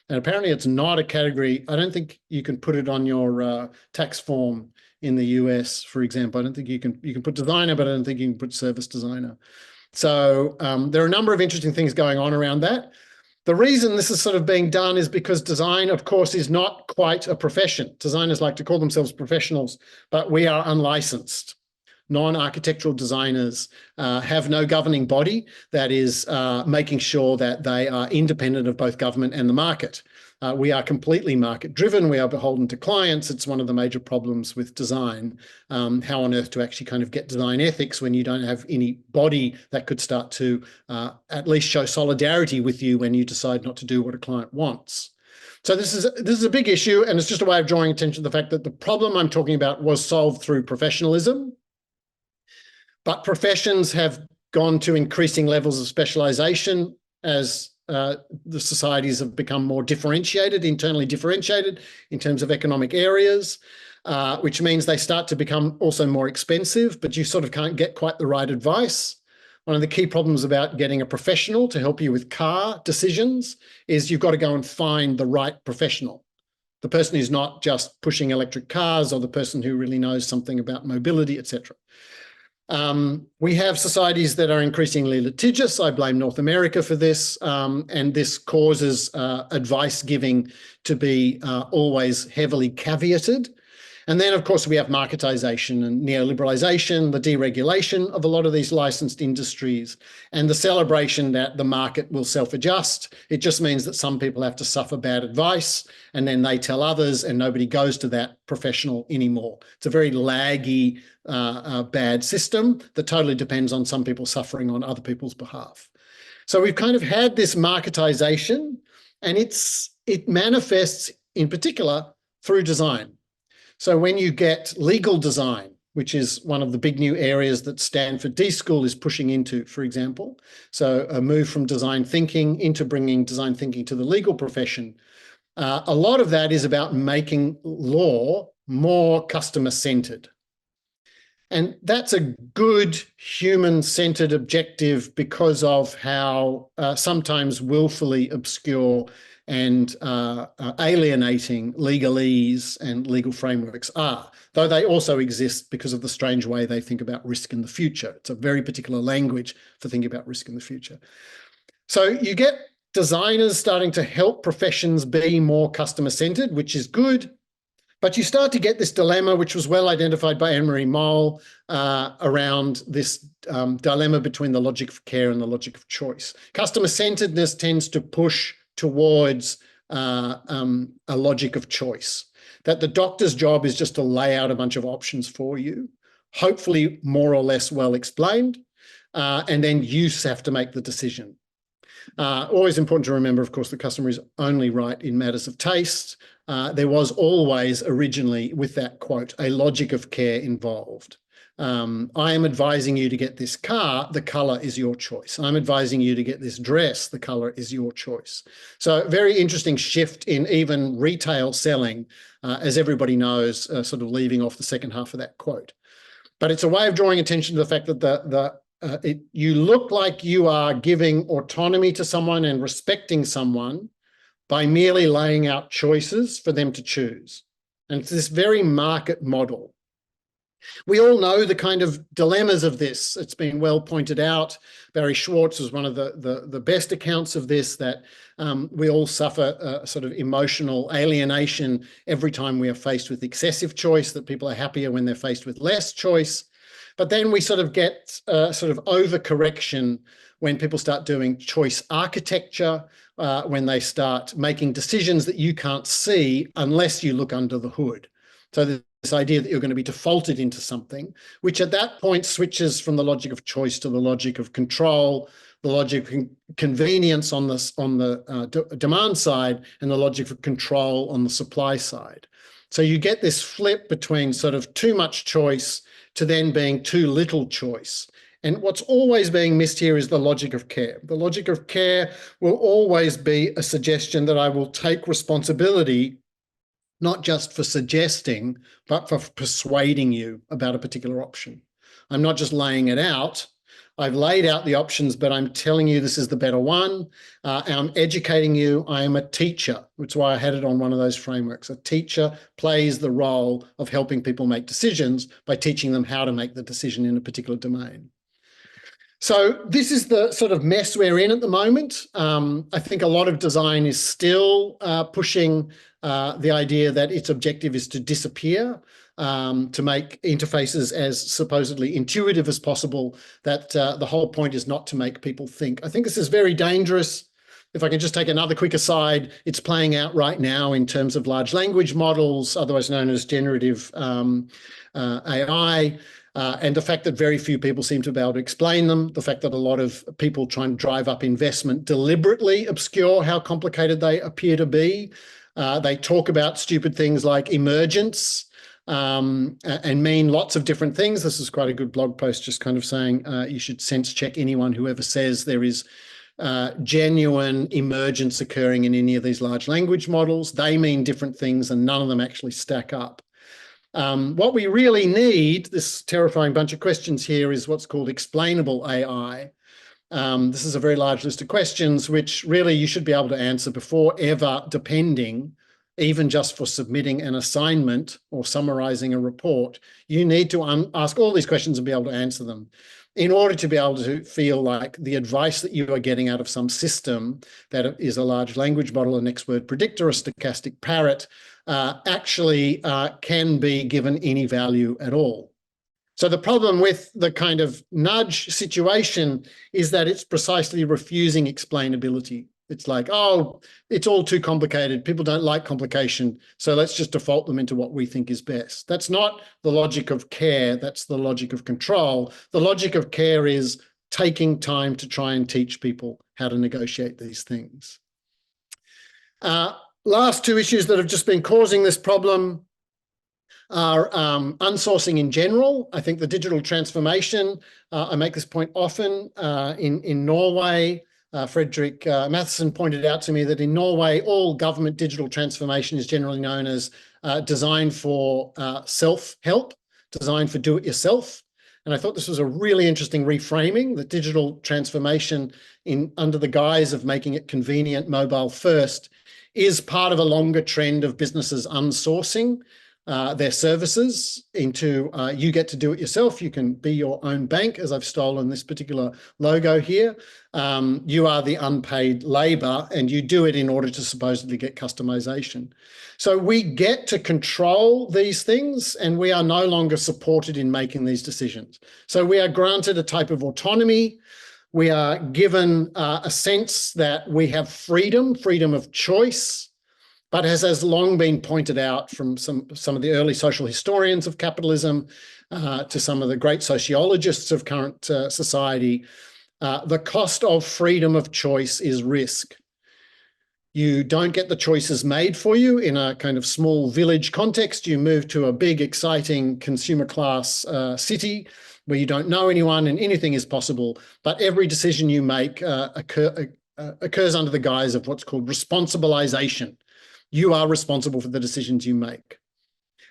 And apparently it's not a category. I don't think you can put it on your tax form in the US, for example. I don't think you can put designer, but I don't think you can put service designer. So there are a number of interesting things going on around that. The reason this is sort of being done is because design, of course, is not quite a profession. Designers like to call themselves professionals, but we are unlicensed. Non-architectural designers have no governing body that is making sure that they are independent of both government and the market. We are completely market-driven. We are beholden to clients. It's one of the major problems with design. How on earth to actually kind of get design ethics when you don't have any body that could start to at least show solidarity with you when you decide not to do what a client wants. So this is a big issue, and it's just a way of drawing attention to the fact that the problem I'm talking about was solved through professionalism. But professions have gone to increasing levels of specialization as the societies have become more differentiated, internally differentiated in terms of economic areas, which means they start to become also more expensive, but you sort of can't get quite the right advice. One of the key problems about getting a professional to help you with car decisions is you've got to go and find the right professional. The person who's not just pushing electric cars, or the person who really knows something about mobility, etc. We have societies that are increasingly litigious. I blame North America for this, and this causes advice giving to be always heavily caveated. And then, of course, we have marketization and neoliberalization, the deregulation of a lot of these licensed industries, and the celebration that the market will self-adjust. It just means that some people have to suffer bad advice, and then they tell others, and nobody goes to that professional anymore. It's a very laggy, bad system that totally depends on some people suffering on other people's behalf. So we've kind of had this marketization, and it manifests in particular through design. So when you get legal design, which is one of the big new areas that Stanford D School is pushing into, for example, so a move from design thinking into bringing design thinking to the legal profession, a lot of that is about making law more customer-centered. And that's a good human-centered objective because of how sometimes willfully obscure and alienating legalese and legal frameworks are, though they also exist because of the strange way they think about risk in the future. It's a very particular language for thinking about risk in the future. So you get designers starting to help professions be more customer-centered, which is good. But you start to get this dilemma, which was well identified by Anne-Marie Moll, around this dilemma between the logic of care and the logic of choice. Customer-centeredness tends to push towards a logic of choice, that the doctor's job is just to lay out a bunch of options for you, hopefully more or less well explained, and then you have to make the decision. Always important to remember, of course, the customer is only right in matters of taste. There was always originally, with that quote, a logic of care involved. I am advising you to get this car, the color is your choice. I'm advising you to get this dress, the color is your choice. So very interesting shift in even retail selling, as everybody knows, sort of leaving off the second half of that quote. But it's a way of drawing attention to the fact that you look like you are giving autonomy to someone and respecting someone by merely laying out choices for them to choose. And it's this very market model. We all know the kind of dilemmas of this. It's been well pointed out. Barry Schwartz was one of the best accounts of this, that we all suffer sort of emotional alienation every time we are faced with excessive choice, that people are happier when they're faced with less choice. But then we sort of get sort of overcorrection when people start doing choice architecture, when they start making decisions that you can't see unless you look under the hood. So this idea that you're going to be defaulted into something, which at that point switches from the logic of choice to the logic of control, the logic of convenience on the demand side, and the logic of control on the supply side. So you get this flip between sort of too much choice to then being too little choice. And what's always being missed here is the logic of care. The logic of care will always be a suggestion that I will take responsibility, not just for suggesting, but for persuading you about a particular option. I'm not just laying it out. I've laid out the options, but I'm telling you this is the better one. I'm educating you. I am a teacher, which is why I had it on one of those frameworks. A teacher plays the role of helping people make decisions by teaching them how to make the decision in a particular domain. So this is the sort of mess we're in at the moment. I think a lot of design is still pushing the idea that its objective is to disappear, to make interfaces as supposedly intuitive as possible, that the whole point is not to make people think. I think this is very dangerous. If I can just take another quick aside, it's playing out right now in terms of large language models, otherwise known as generative AI. And the fact that very few people seem to be able to explain them, the fact that a lot of people trying to drive up investment deliberately obscure how complicated they appear to be. They talk about stupid things like emergence and mean lots of different things. This is quite a good blog post just kind of saying you should sense check anyone who ever says there is genuine emergence occurring in any of these large language models. They mean different things and none of them actually stack up. What we really need, this terrifying bunch of questions here, is what's called explainable AI. This is a very large list of questions, which really you should be able to answer before ever depending, even just for submitting an assignment or summarizing a report. You need to ask all these questions and be able to answer them. in order to be able to feel like the advice that you are getting out of some system that is a large language model, a next word predictor, a stochastic parrot, actually can be given any value at all. So the problem with the kind of nudge situation is that it's precisely refusing explainability. It's like, oh, it's all too complicated. People don't like complication, so let's just default them into what we think is best. That's not the logic of care. That's the logic of control. The logic of care is taking time to try and teach people how to negotiate these things. Last two issues that have just been causing this problem are unsourcing in general. I think the digital transformation, I make this point often, in Norway, Frederick Matheson pointed out to me that in Norway, all government digital transformation is generally known as designed for self-help, designed for do-it-yourself. And I thought this was a really interesting reframing, that digital transformation under the guise of making it convenient, mobile first, is part of a longer trend of businesses unsourcing their services into you get to do it yourself. You can be your own bank, as I've stolen this particular logo here. You are the unpaid labor, and you do it in order to supposedly get customization. So we get to control these things, and we are no longer supported in making these decisions. So we are granted a type of autonomy. We are given a sense that we have freedom of choice. But as has long been pointed out from some of the early social historians of capitalism to some of the great sociologists of current society, the cost of freedom of choice is risk. You don't get the choices made for you in a kind of small village context. You move to a big, exciting consumer class city where you don't know anyone and anything is possible. But every decision you make occurs under the guise of what's called responsibilization. You are responsible for the decisions you make.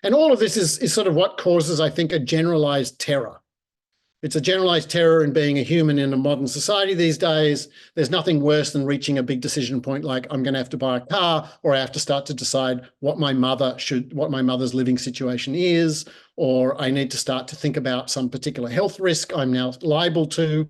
And all of this is sort of what causes, I think, a generalized terror. It's a generalized terror in being a human in a modern society these days. There's nothing worse than reaching a big decision point like I'm going to have to buy a car, or I have to start to decide what my mother's living situation is, or I need to start to think about some particular health risk I'm now liable to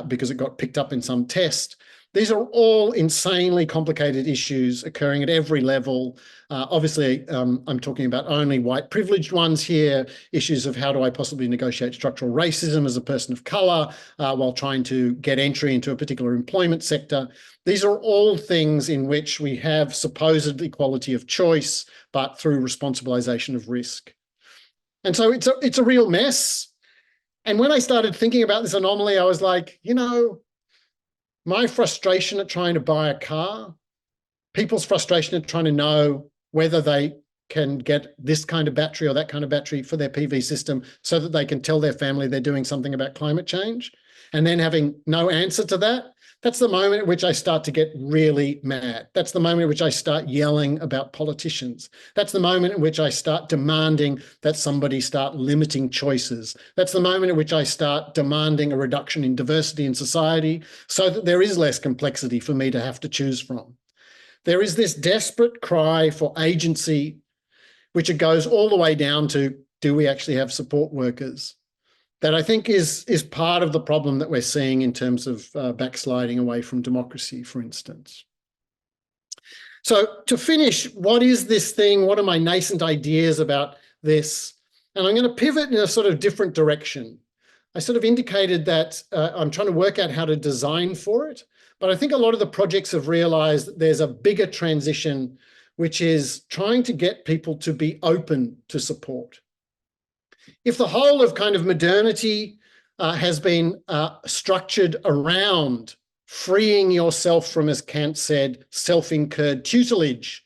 because it got picked up in some test. These are all insanely complicated issues occurring at every level. Obviously, I'm talking about only white privileged ones here, issues of how do I possibly negotiate structural racism as a person of color while trying to get entry into a particular employment sector. These are all things in which we have supposed equality of choice, but through responsibilization of risk. And so it's a real mess. And when I started thinking about this anomaly, I was like, you know, my frustration at trying to buy a car, people's frustration at trying to know whether they can get this kind of battery or that kind of battery for their PV system so that they can tell their family they're doing something about climate change, and then having no answer to that, that's the moment at which I start to get really mad. That's the moment at which I start yelling about politicians. That's the moment in which I start demanding that somebody start limiting choices. That's the moment at which I start demanding a reduction in diversity in society so that there is less complexity for me to have to choose from. There is this desperate cry for agency, which it goes all the way down to, do we actually have support workers? That I think is part of the problem that we're seeing in terms of backsliding away from democracy, for instance. So to finish, what is this thing? What are my nascent ideas about this? And I'm going to pivot in a sort of different direction. I sort of indicated that I'm trying to work out how to design for it, but I think a lot of the projects have realized that there's a bigger transition, which is trying to get people to be open to support. If the whole of kind of modernity has been structured around freeing yourself from, as Kant said, self-incurred tutelage,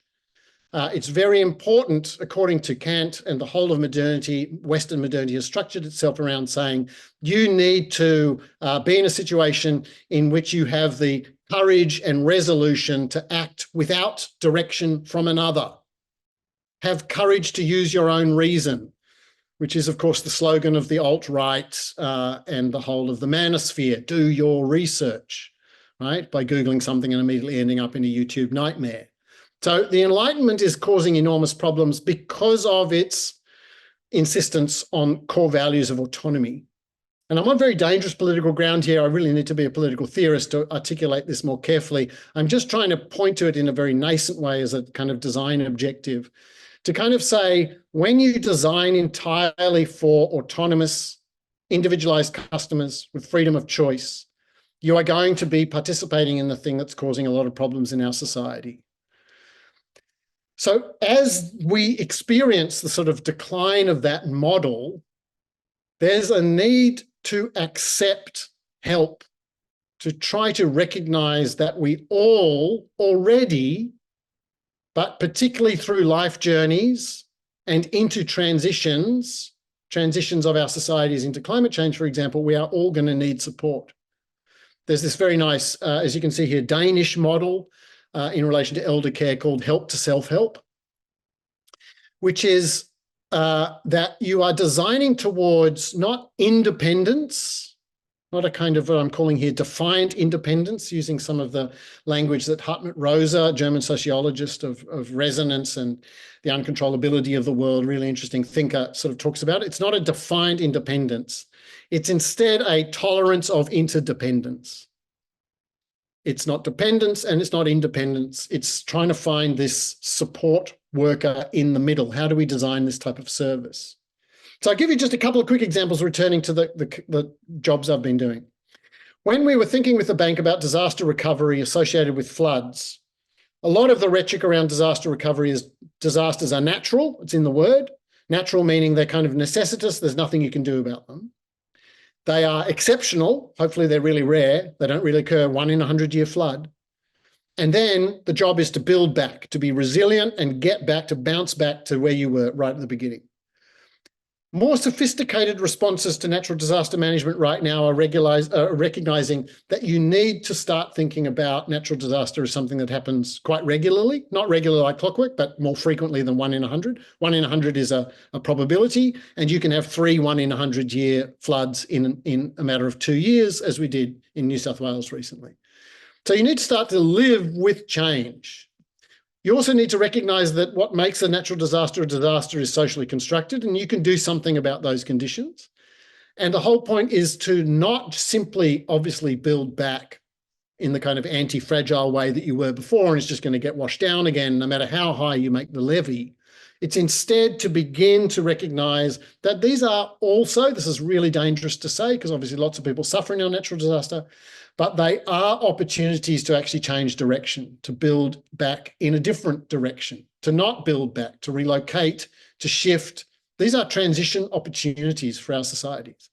it's very important, according to Kant, and the whole of modernity, Western modernity has structured itself around saying you need to be in a situation in which you have the courage and resolution to act without direction from another. Have courage to use your own reason, which is, of course, the slogan of the alt-right and the whole of the manosphere. Do your research, right? By Googling something and immediately ending up in a YouTube nightmare. So the Enlightenment is causing enormous problems because of its insistence on core values of autonomy. and I'm on very dangerous political ground here. I really need to be a political theorist to articulate this more carefully. I'm just trying to point to it in a very nascent way as a kind of design objective, to kind of say, when you design entirely for autonomous, individualized customers with freedom of choice, you are going to be participating in the thing that's causing a lot of problems in our society. So as we experience the sort of decline of that model, there's a need to accept help, to try to recognize that we all already, but particularly through life journeys and into transitions of our societies into climate change, for example, we are all going to need support. There's this very nice, as you can see here, Danish model in relation to elder care called help to self-help, which is that you are designing towards not independence, not a kind of what I'm calling here defiant independence, using some of the language that Hartmut Rosa, German sociologist of resonance and the uncontrollability of the world, really interesting thinker, sort of talks about. It's not a defiant independence. It's instead a tolerance of interdependence. It's not dependence and it's not independence. It's trying to find this support worker in the middle. How do we design this type of service? So I'll give you just a couple of quick examples returning to the jobs I've been doing. When we were thinking with the bank about disaster recovery associated with floods, a lot of the rhetoric around disaster recovery is disasters are natural. It's in the word. Natural meaning they're kind of necessitous. There's nothing you can do about them. They are exceptional. Hopefully they're really rare. They don't really occur 1 in 100-year flood. And then the job is to build back, to be resilient and get back, to bounce back to where you were right at the beginning. More sophisticated responses to natural disaster management right now are recognizing that you need to start thinking about natural disaster as something that happens quite regularly, not regular like clockwork, but more frequently than 1 in 100. 1 in 100 is a probability, and you can have 3 1 in 100-year floods in a matter of 2 years, as we did in New South Wales recently. So you need to start to live with change. You also need to recognize that what makes a natural disaster a disaster is socially constructed, and you can do something about those conditions. And the whole point is to not simply, obviously, build back in the kind of anti-fragile way that you were before, and it's just going to get washed down again, no matter how high you make the levee. It's instead to begin to recognize that these are also, this is really dangerous to say, because obviously lots of people suffering on natural disaster, but they are opportunities to actually change direction, to build back in a different direction, to not build back, to relocate, to shift. These are transition opportunities for our societies.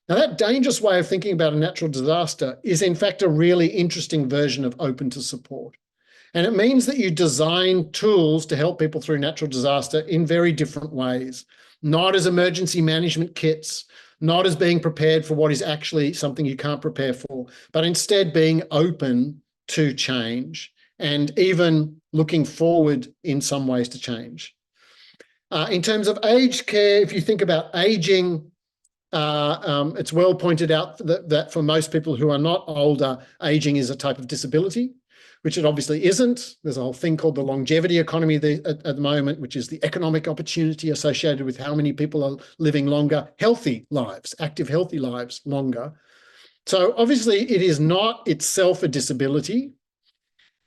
Now, that dangerous way of thinking about a natural disaster is, in fact, a really interesting version of open to support. And it means that you design tools to help people through natural disaster in very different ways, not as emergency management kits, not as being prepared for what is actually something you can't prepare for, but instead being open to change and even looking forward in some ways to change. In terms of aged care, if you think about aging, it's well pointed out that for most people who are not older, aging is a type of disability, which it obviously isn't. There's a whole thing called the longevity economy at the moment, which is the economic opportunity associated with how many people are living longer, healthy lives, active, healthy lives longer. So obviously it is not itself a disability.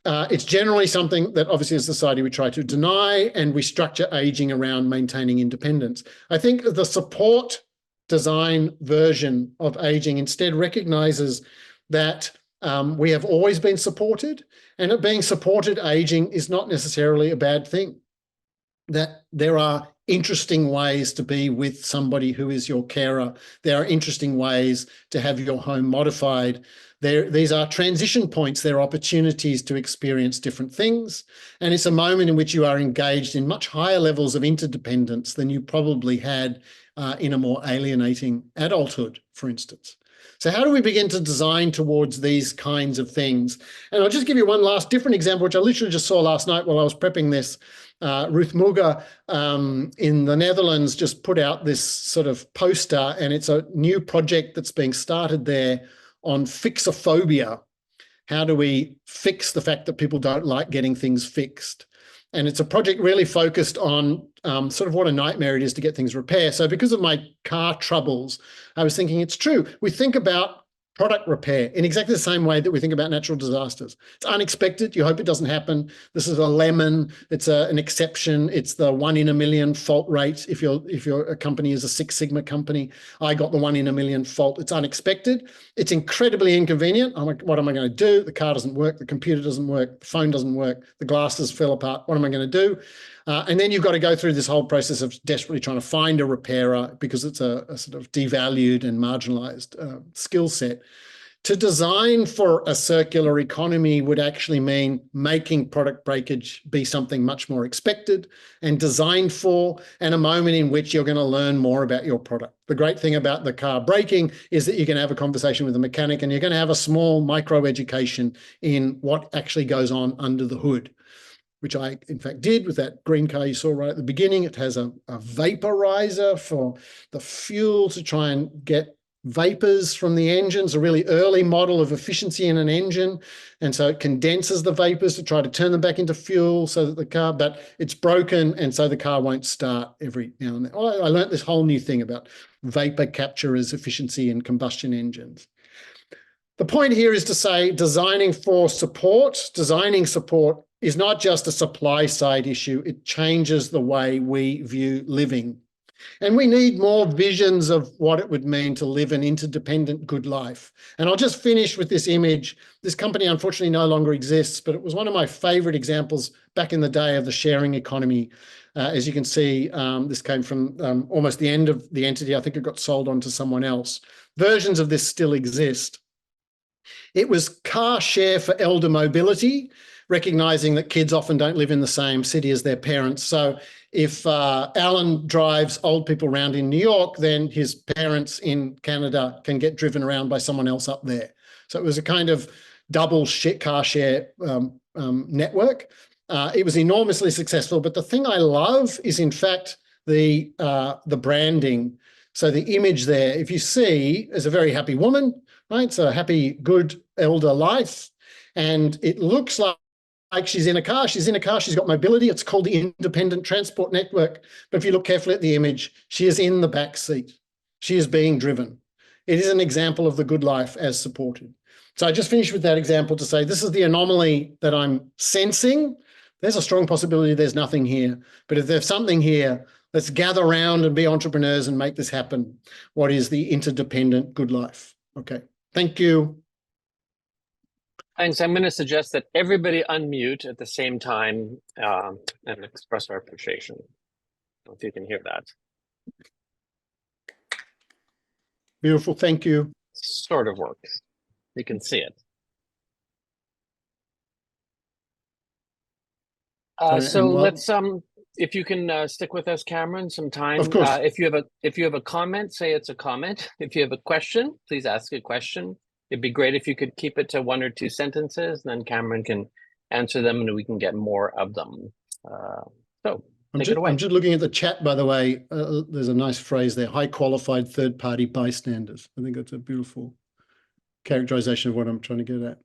It's generally something that obviously as a society we try to deny, and we structure aging around maintaining independence. I think the support design version of aging instead recognizes that we have always been supported, and that being supported aging is not necessarily a bad thing. That there are interesting ways to be with somebody who is your carer. There are interesting ways to have your home modified. These are transition points. They're opportunities to experience different things. And it's a moment in which you are engaged in much higher levels of interdependence than you probably had in a more alienating adulthood, for instance. So how do we begin to design towards these kinds of things? And I'll just give you one last different example, which I literally just saw last night while I was prepping this. Ruth Muga in the Netherlands just put out this sort of poster, and it's a new project that's being started there on fixophobia. How do we fix the fact that people don't like getting things fixed? And it's a project really focused on sort of what a nightmare it is to get things repaired. So because of my car troubles, I was thinking it's true. We think about product repair in exactly the same way that we think about natural disasters. It's unexpected. You hope it doesn't happen. This is a lemon. It's an exception. It's the 1 in a million fault rate. If your company is a Six Sigma company, I got the 1 in a million fault. It's unexpected. It's incredibly inconvenient. I'm like, what am I going to do? The car doesn't work. The computer doesn't work. The phone doesn't work. The glasses fell apart. What am I going to do? And then you've got to go through this whole process of desperately trying to find a repairer because it's a sort of devalued and marginalized skill set. To design for a circular economy would actually mean making product breakage be something much more expected and designed for, and a moment in which you're going to learn more about your product. The great thing about the car breaking is that you can have a conversation with a mechanic and you're going to have a small micro education in what actually goes on under the hood, which I, in fact, did with that green car you saw right at the beginning. It has a vaporizer for the fuel to try and get vapors from the engines, a really early model of efficiency in an engine. And so it condenses the vapors to try to turn them back into fuel so that the car, but it's broken. And so the car won't start every now and then. I learned this whole new thing about vapor capture as efficiency in combustion engines. The point here is to say designing support is not just a supply side issue. It changes the way we view living. And we need more visions of what it would mean to live an interdependent good life. And I'll just finish with this image. This company unfortunately no longer exists, but it was one of my favorite examples back in the day of the sharing economy. As you can see, this came from almost the end of the entity. I think it got sold on to someone else. Versions of this still exist. It was car share for elder mobility, recognizing that kids often don't live in the same city as their parents. So if Alan drives old people around in New York, then his parents in Canada can get driven around by someone else up there. So it was a kind of double car share network. It was enormously successful, but the thing I love is, in fact, the branding. So the image there, if you see, is a very happy woman, right? So a happy, good elder life. And it looks like she's in a car. She's in a car. She's got mobility. It's called the Independent Transport Network. But if you look carefully at the image, she is in the back seat. She is being driven. It is an example of the good life as supported. So I just finished with that example to say this is the anomaly that I'm sensing. There's a strong possibility there's nothing here. But if there's something here, let's gather around and be entrepreneurs and make this happen. What is the interdependent good life? Okay. Thank you.
Thanks. I'm going to suggest that everybody unmute at the same time and express our appreciation. I don't know if you can hear that.
Beautiful. Thank you.
Sort of works. You can see it. So let's if you can stick with us, Cameron, some time.
Of course.
If you have a comment, say it's a comment. If you have a question, please ask a question. It'd be great if you could keep it to 1 or 2 sentences, and then Cameron can answer them and we can get more of them. So take it away.
I'm just looking at the chat, by the way. There's a nice phrase there, high qualified third-party bystanders. I think that's a beautiful characterization of what I'm trying to get at.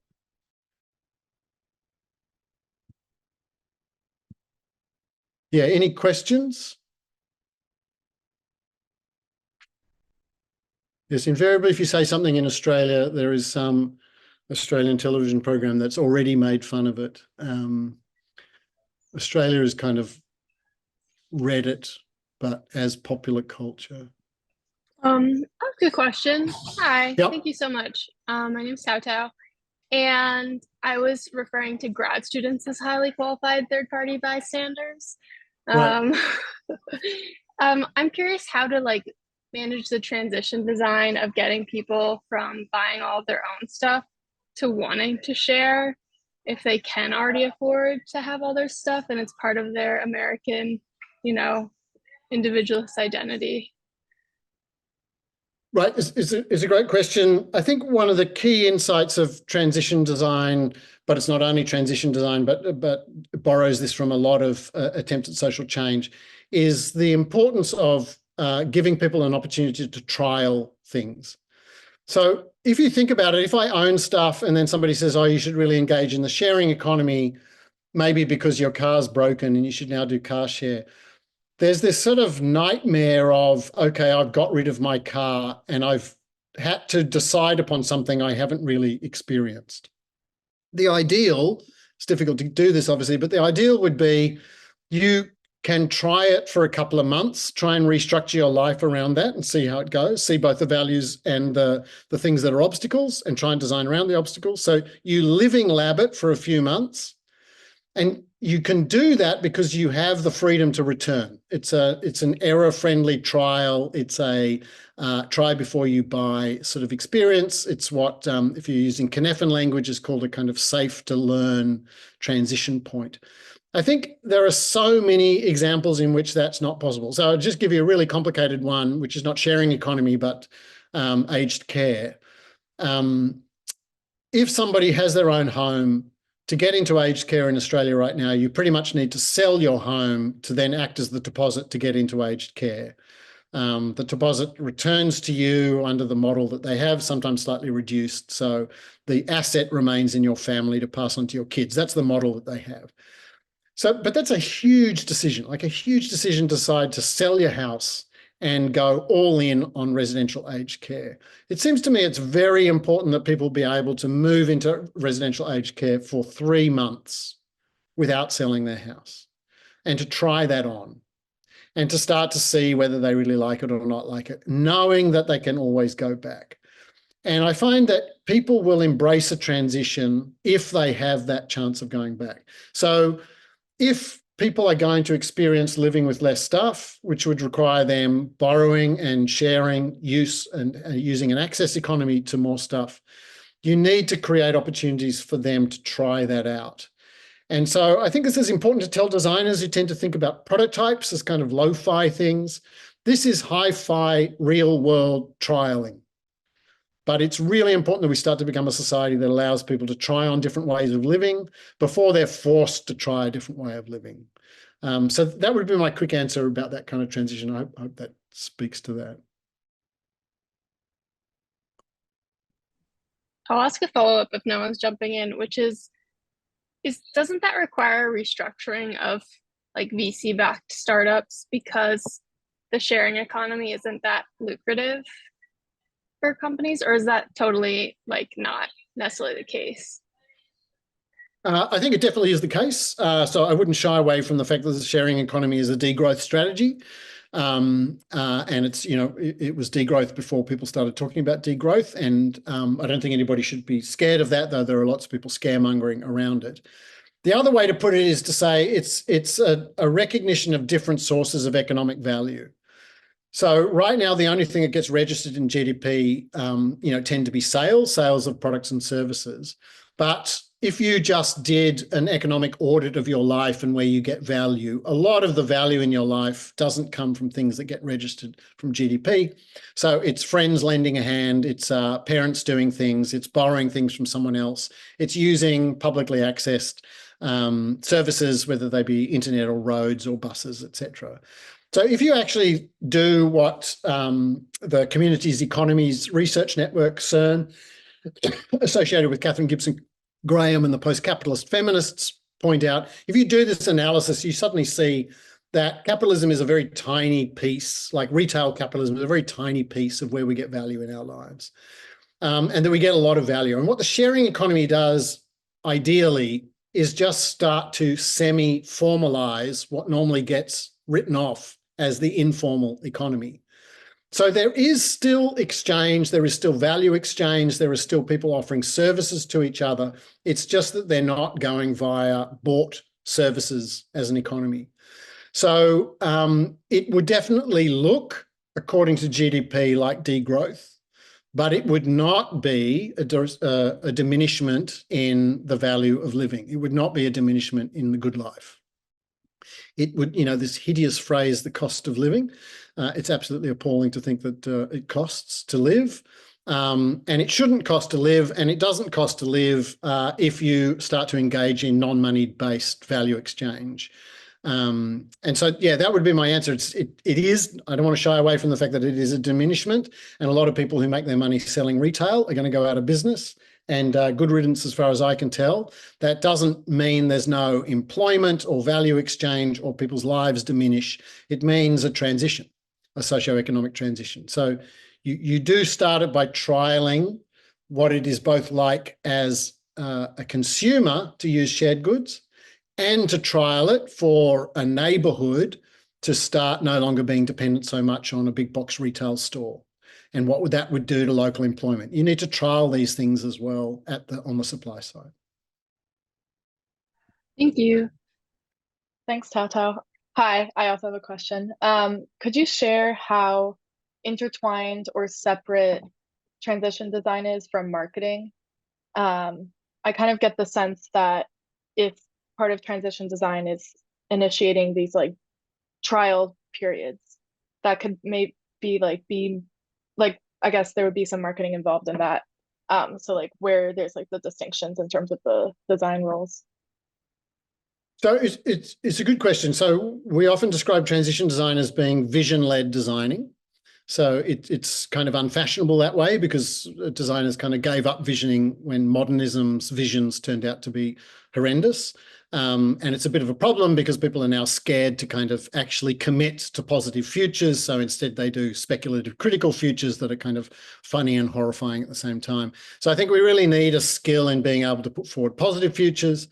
Yeah, any questions? Yes, invariably, if you say something in Australia, there is some Australian television program that's already made fun of it. Australia is kind of Reddit, but as popular culture.
Good question. Hi,
Yep.
Thank you so much. My name is Tao Tao, and I was referring to grad students as highly qualified third-party bystanders.
Right.
I'm curious how to manage the transition design of getting people from buying all of their own stuff to wanting to share if they can already afford to have all their stuff and it's part of their American, individualist identity.
Right, it's a great question. I think one of the key insights of transition design, but it's not only transition design, but it borrows this from a lot of attempts at social change, is the importance of giving people an opportunity to trial things. So if you think about it, if I own stuff and then somebody says, oh, you should really engage in the sharing economy, maybe because your car's broken and you should now do car share. There's this sort of nightmare of, okay, I've got rid of my car and I've had to decide upon something I haven't really experienced. The ideal, it's difficult to do this obviously, but the ideal would be you can try it for a couple of months, try and restructure your life around that and see how it goes, see both the values and the things that are obstacles and try and design around the obstacles. So you living lab it for a few months, and you can do that because you have the freedom to return. It's an error-friendly trial. It's a try before you buy sort of experience. It's what, if you're using Cynefin language, is called a kind of safe to learn transition point. I think there are so many examples in which that's not possible. So I'll just give you a really complicated one, which is not sharing economy, but aged care. If somebody has their own home, to get into aged care in Australia right now, you pretty much need to sell your home to then act as the deposit to get into aged care. The deposit returns to you under the model that they have, sometimes slightly reduced. So the asset remains in your family to pass on to your kids. That's the model that they have. So, but that's a huge decision, like a huge decision to decide to sell your house and go all in on residential aged care. It seems to me it's very important that people be able to move into residential aged care for 3 months without selling their house and to try that on and to start to see whether they really like it or not like it, knowing that they can always go back. And I find that people will embrace a transition if they have that chance of going back. So if people are going to experience living with less stuff, which would require them borrowing and sharing use and using an access economy to more stuff, you need to create opportunities for them to try that out. And so I think this is important to tell designers who tend to think about prototypes as kind of lo-fi things. This is hi-fi real world trialing. But it's really important that we start to become a society that allows people to try on different ways of living before they're forced to try a different way of living. So that would be my quick answer about that kind of transition. I hope that speaks to that.
I'll ask a follow-up if no one's jumping in, which is doesn't that require restructuring of like VC-backed startups because the sharing economy isn't that lucrative for companies, or is that totally like not necessarily the case?
I think it definitely is the case. So I wouldn't shy away from the fact that the sharing economy is a degrowth strategy. And it's, it was degrowth before people started talking about degrowth. And I don't think anybody should be scared of that, though there are lots of people scaremongering around it. The other way to put it is to say it's a recognition of different sources of economic value. So right now, the only thing that gets registered in GDP, tend to be sales of products and services. But if you just did an economic audit of your life and where you get value, a lot of the value in your life doesn't come from things that get registered from GDP. So it's friends lending a hand, it's parents doing things, it's borrowing things from someone else, it's using publicly accessed services, whether they be internet or roads or buses, etc. So if you actually do what the Communities Economies Research Network, CERN, associated with Catherine Gibson Graham and the post-capitalist feminists point out, if you do this analysis, you suddenly see that capitalism is a very tiny piece, like retail capitalism is a very tiny piece of where we get value in our lives. And that we get a lot of value. And what the sharing economy does, ideally, is just start to semi-formalize what normally gets written off as the informal economy. So there is still exchange, there is still value exchange, there are still people offering services to each other. It's just that they're not going via bought services as an economy. So it would definitely look, according to GDP, like degrowth, but it would not be a diminishment in the value of living. It would not be a diminishment in the good life. It would, this hideous phrase, the cost of living, it's absolutely appalling to think that it costs to live. And it shouldn't cost to live, and it doesn't cost to live if you start to engage in non-money-based value exchange. And so, yeah, that would be my answer. It is, I don't want to shy away from the fact that it is a diminishment, and a lot of people who make their money selling retail are going to go out of business. and good riddance as far as I can tell. That doesn't mean there's no employment or value exchange or people's lives diminish. It means a transition, a socioeconomic transition. So you do start it by trialing what it is both like as a consumer to use shared goods and to trial it for a neighbourhood to start no longer being dependent so much on a big box retail store, and what that would do to local employment. You need to trial these things as well on the supply side.
Thank you.
Thanks, Tao. Hi, I also have a question. Could you share how intertwined or separate transition design is from marketing? I kind of get the sense that if part of transition design is initiating these like trial periods, that could maybe be I guess there would be some marketing involved in that. So like where there's like the distinctions in terms of the design roles.
So it's a good question. So we often describe transition design as being vision-led designing. So it's kind of unfashionable that way because designers kind of gave up visioning when modernism's visions turned out to be horrendous. And it's a bit of a problem because people are now scared to kind of actually commit to positive futures. So instead they do speculative critical futures that are kind of funny and horrifying at the same time. So I think we really need a skill in being able to put forward positive futures.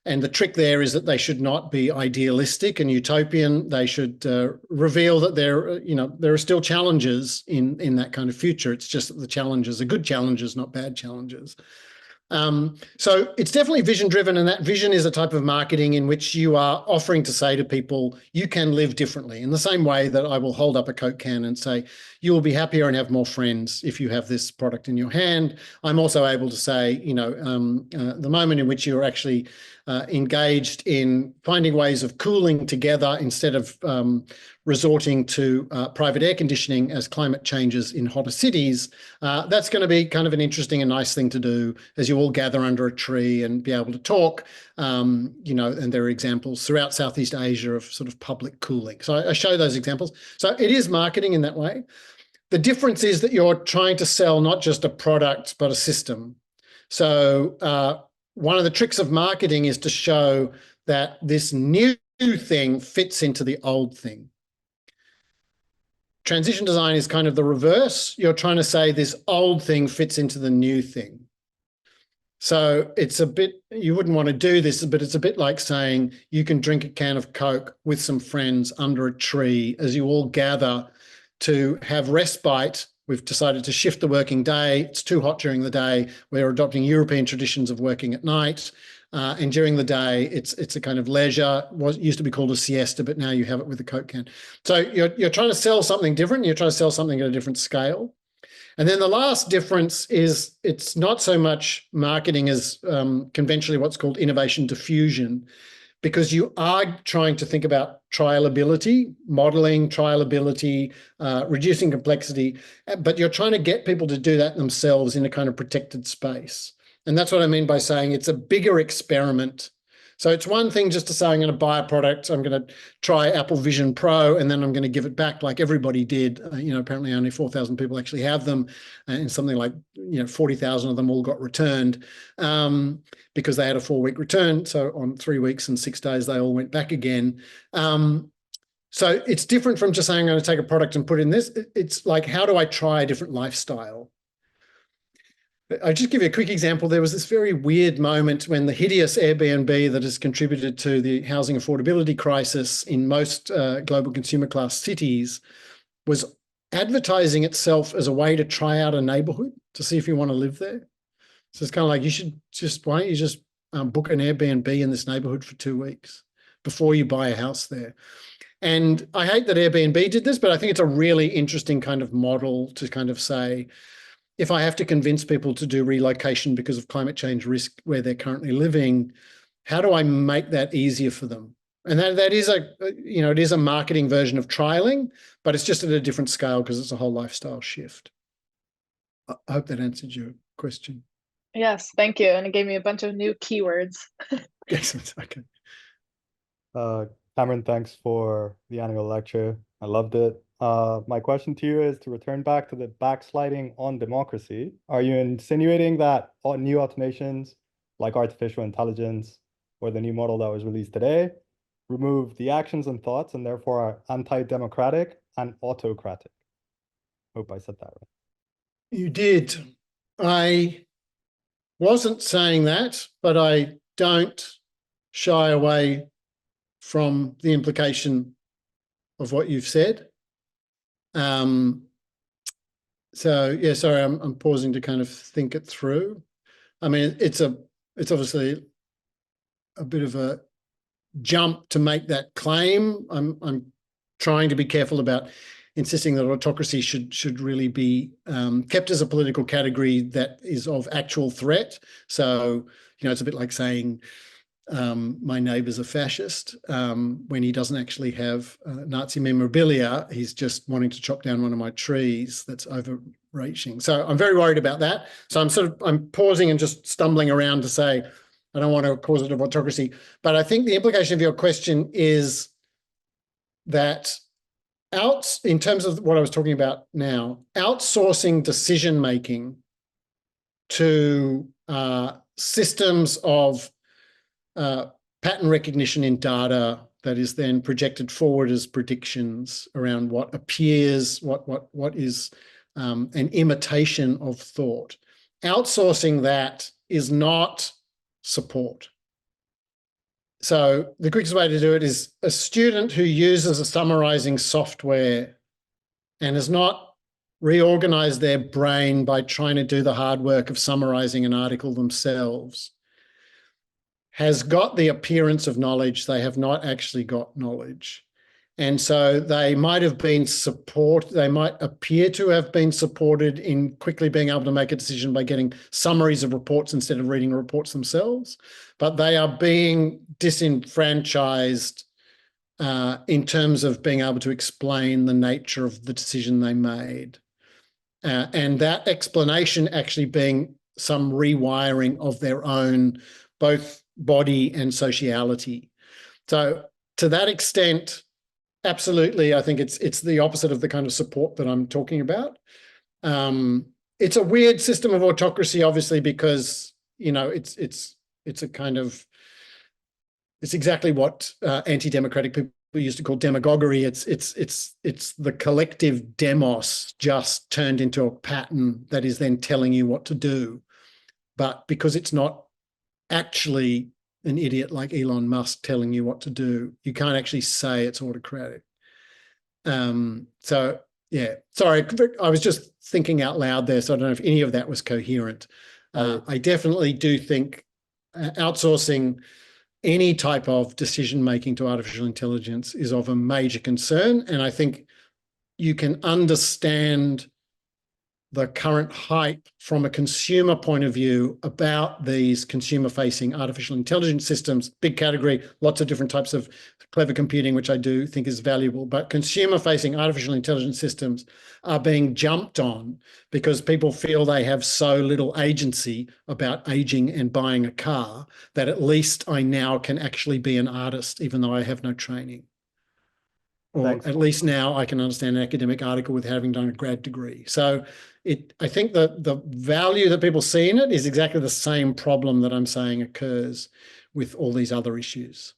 And the trick there is that they should not be idealistic and utopian. They should reveal that there are still challenges in that kind of future. It's just that the challenges are good challenges, not bad challenges. So it's definitely vision driven, and that vision is a type of marketing in which you are offering to say to people, you can live differently, in the same way that I will hold up a Coke can and say, you will be happier and have more friends if you have this product in your hand. I'm also able to say, the moment in which you're actually engaged in finding ways of cooling together instead of resorting to private air conditioning as climate changes in hotter cities, that's going to be kind of an interesting and nice thing to do as you all gather under a tree and be able to talk, and there are examples throughout Southeast Asia of sort of public cooling. So I show those examples. So it is marketing in that way. The difference is that you're trying to sell not just a product, but a system. So one of the tricks of marketing is to show that this new thing fits into the old thing. Transition design is kind of the reverse. You're trying to say this old thing fits into the new thing. So it's a bit, you wouldn't want to do this, but it's a bit like saying you can drink a can of Coke with some friends under a tree as you all gather to have respite. We've decided to shift the working day. It's too hot during the day. We're adopting European traditions of working at night. And during the day, it's a kind of leisure. What used to be called a siesta, but now you have it with a Coke can. So you're trying to sell something different. You're trying to sell something at a different scale. And then the last difference is it's not so much marketing as conventionally what's called innovation diffusion, because you are trying to think about trialability, modeling trialability, reducing complexity, but you're trying to get people to do that themselves in a kind of protected space. And that's what I mean by saying it's a bigger experiment. So it's one thing just to say, I'm going to buy a product, I'm going to try Apple Vision Pro, and then I'm going to give it back like everybody did. Apparently only 4,000 people actually have them, and something like 40,000 of them all got returned because they had a 4-week return. So on 3 weeks and 6 days, they all went back again. So it's different from just saying I'm going to take a product and put it in this. It's like, how do I try a different lifestyle? I'll just give you a quick example. There was this very weird moment when the hideous Airbnb that has contributed to the housing affordability crisis in most global consumer class cities was advertising itself as a way to try out a neighborhood to see if you want to live there. So it's kind of like, why don't you just book an Airbnb in this neighborhood for 2 weeks before you buy a house there? And I hate that Airbnb did this, but I think it's a really interesting kind of model to kind of say, if I have to convince people to do relocation because of climate change risk where they're currently living, how do I make that easier for them? And that is it is a marketing version of trialing, but it's just at a different scale because it's a whole lifestyle shift. I hope that answered your question.
Yes, thank you. And it gave me a bunch of new keywords.
Excellent. Okay.
Cameron, thanks for the annual lecture. I loved it. My question to you is to return back to the backsliding on democracy. Are you insinuating that all new automations like artificial intelligence or the new model that was released today remove the actions and thoughts and therefore are anti-democratic and autocratic? Hope I said that right.
You did. I wasn't saying that, but I don't shy away from the implication of what you've said. So yeah, sorry, I'm pausing to kind of think it through. I mean, it's obviously a bit of a jump to make that claim. I'm trying to be careful about insisting that autocracy should really be kept as a political category that is of actual threat. So, it's a bit like saying my neighbour's a fascist when he doesn't actually have Nazi memorabilia. He's just wanting to chop down one of my trees. That's overreaching. So I'm very worried about that. So I'm pausing and just stumbling around to say I don't want to cause it of autocracy. But I think the implication of your question is that in terms of what I was talking about now, outsourcing decision making to systems of pattern recognition in data that is then projected forward as predictions around what appears, what is an imitation of thought. Outsourcing that is not support. So the quickest way to do it is a student who uses a summarizing software and has not reorganized their brain by trying to do the hard work of summarizing an article themselves has got the appearance of knowledge. They have not actually got knowledge. And so they might appear to have been supported in quickly being able to make a decision by getting summaries of reports instead of reading reports themselves, but they are being disenfranchised in terms of being able to explain the nature of the decision they made. And that explanation actually being some rewiring of their own, both body and sociality. So to that extent, absolutely, I think it's the opposite of the kind of support that I'm talking about. It's a weird system of autocracy, obviously, because it's exactly what anti-democratic people used to call demagoguery. It's the collective demos just turned into a pattern that is then telling you what to do. But because it's not actually an idiot like Elon Musk telling you what to do, you can't actually say it's autocratic. So yeah, sorry, I was just thinking out loud there, so I don't know if any of that was coherent. I definitely do think outsourcing any type of decision making to artificial intelligence is of a major concern, and I think you can understand the current hype from a consumer point of view about these consumer-facing artificial intelligence systems. Big category, lots of different types of clever computing, which I do think is valuable. But consumer-facing artificial intelligence systems are being jumped on because people feel they have so little agency about aging and buying a car that at least I now can actually be an artist, even though I have no training. Or
Thanks.
at least now I can understand an academic article with having done a grad degree. So I think that the value that people see in it is exactly the same problem that I'm saying occurs with all these other issues.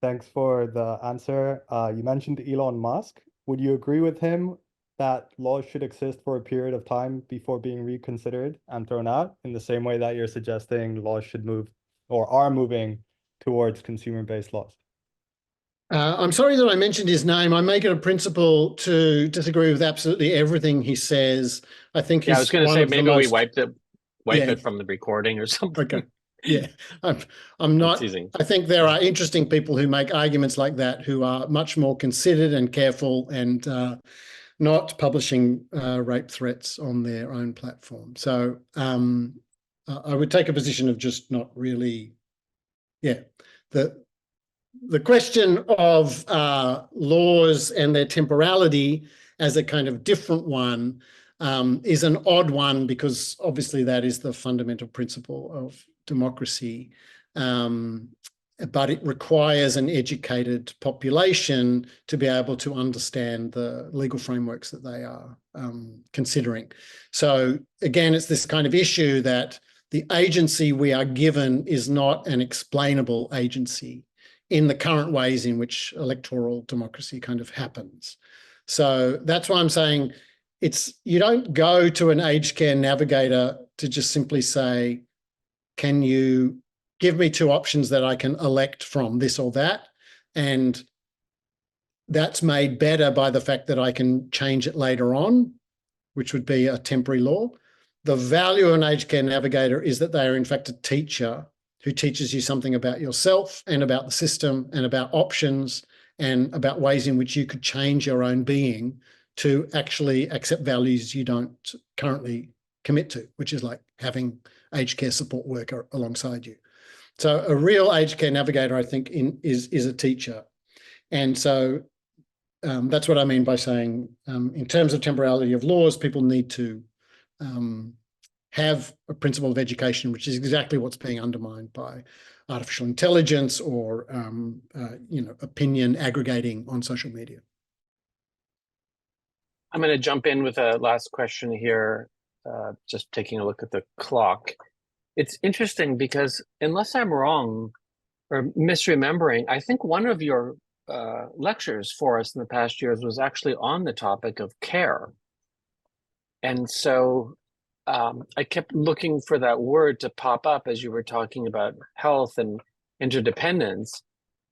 Thanks for the answer. You mentioned Elon Musk. Would you agree with him that laws should exist for a period of time before being reconsidered and thrown out, in the same way that you're suggesting laws should move or are moving towards consumer-based laws?
I'm sorry that I mentioned his name. I make it a principle to disagree with absolutely everything he says. I think
Yeah, I was going to say maybe we wipe it from the recording or something.
Okay. Yeah, I'm not.
Teasing.
I think there are interesting people who make arguments like that who are much more considered and careful and not publishing rape threats on their own platform. So I would take a position of just not really. Yeah, the question of laws and their temporality as a kind of different one is an odd one, because obviously that is the fundamental principle of democracy. but it requires an educated population to be able to understand the legal frameworks that they are considering. So again, it's this kind of issue that the agency we are given is not an explainable agency in the current ways in which electoral democracy kind of happens. So that's why I'm saying you don't go to an aged care navigator to just simply say, can you give me two options that I can elect from, this or that? And that's made better by the fact that I can change it later on, which would be a temporary law. The value of an aged care navigator is that they are in fact a teacher who teaches you something about yourself and about the system and about options and about ways in which you could change your own being to actually accept values you don't currently commit to, which is like having aged care support worker alongside you. So a real aged care navigator, I think, is a teacher. And so that's what I mean by saying, in terms of temporality of laws, people need to have a principle of education, which is exactly what's being undermined by artificial intelligence or opinion aggregating on social media.
I'm going to jump in with a last question here, just taking a look at the clock. It's interesting because unless I'm wrong or misremembering, I think one of your lectures for us in the past years was actually on the topic of care. And so I kept looking for that word to pop up as you were talking about health and interdependence.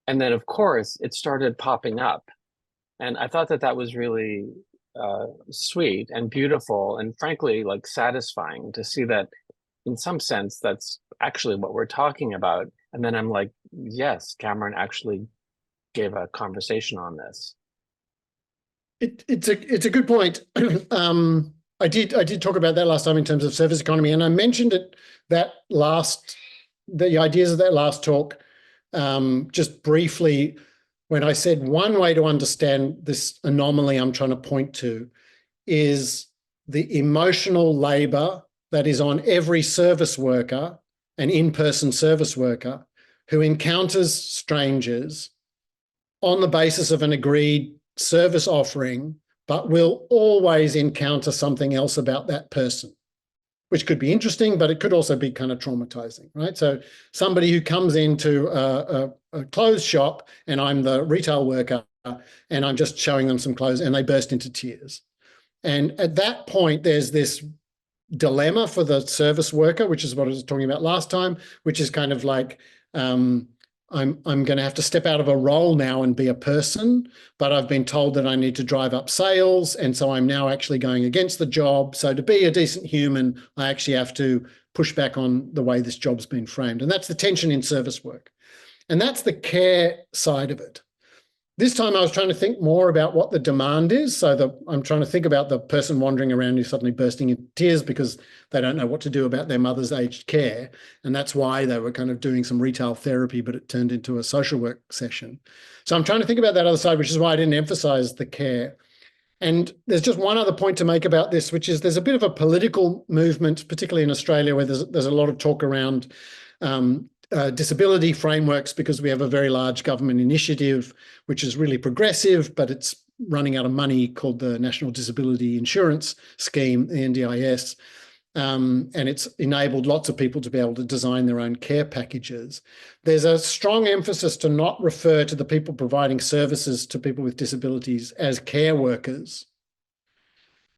And then, of course, it started popping up. And I thought that was really sweet and beautiful and frankly, like satisfying to see that in some sense, that's actually what we're talking about. And then I'm like, yes, Cameron actually gave a conversation on this.
It's a good point. I did talk about that last time in terms of service economy, and I mentioned it the ideas of that last talk just briefly when I said one way to understand this anomaly I'm trying to point to is the emotional labor that is on every service worker, an in-person service worker, who encounters strangers on the basis of an agreed service offering, but will always encounter something else about that person, which could be interesting, but it could also be kind of traumatizing, right? So somebody who comes into a clothes shop and I'm the retail worker and I'm just showing them some clothes and they burst into tears. And at that point, there's this dilemma for the service worker, which is what I was talking about last time, which is kind of like, I'm going to have to step out of a role now and be a person, but I've been told that I need to drive up sales. And so I'm now actually going against the job. So to be a decent human, I actually have to push back on the way this job's been framed. And that's the tension in service work. And that's the care side of it. This time I was trying to think more about what the demand is. So I'm trying to think about the person wandering around who's suddenly bursting into tears because they don't know what to do about their mother's aged care. And that's why they were kind of doing some retail therapy, but it turned into a social work session. So I'm trying to think about that other side, which is why I didn't emphasize the care. And there's just one other point to make about this, which is there's a bit of a political movement, particularly in Australia, where there's a lot of talk around disability frameworks, because we have a very large government initiative, which is really progressive, but it's running out of money, called the National Disability Insurance Scheme, the NDIS. And it's enabled lots of people to be able to design their own care packages. There's a strong emphasis to not refer to the people providing services to people with disabilities as care workers,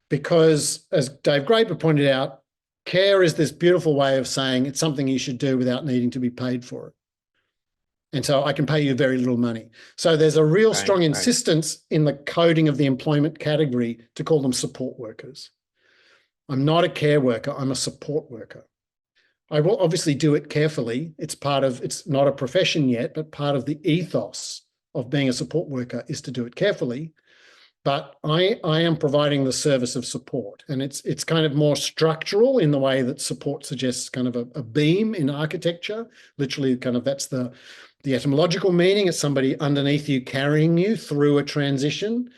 because, as Dave Graeber pointed out, care is this beautiful way of saying it's something you should do without needing to be paid for it. And so I can pay you very little money. So there's a real strong insistence in the coding of the employment category to call them support workers. I'm not a care worker, I'm a support worker. I will obviously do it carefully. It's not a profession yet, but part of the ethos of being a support worker is to do it carefully. But I am providing the service of support, and it's kind of more structural in the way that support suggests kind of a beam in architecture. Literally, kind of that's the etymological meaning. It's somebody underneath you carrying you through a transition.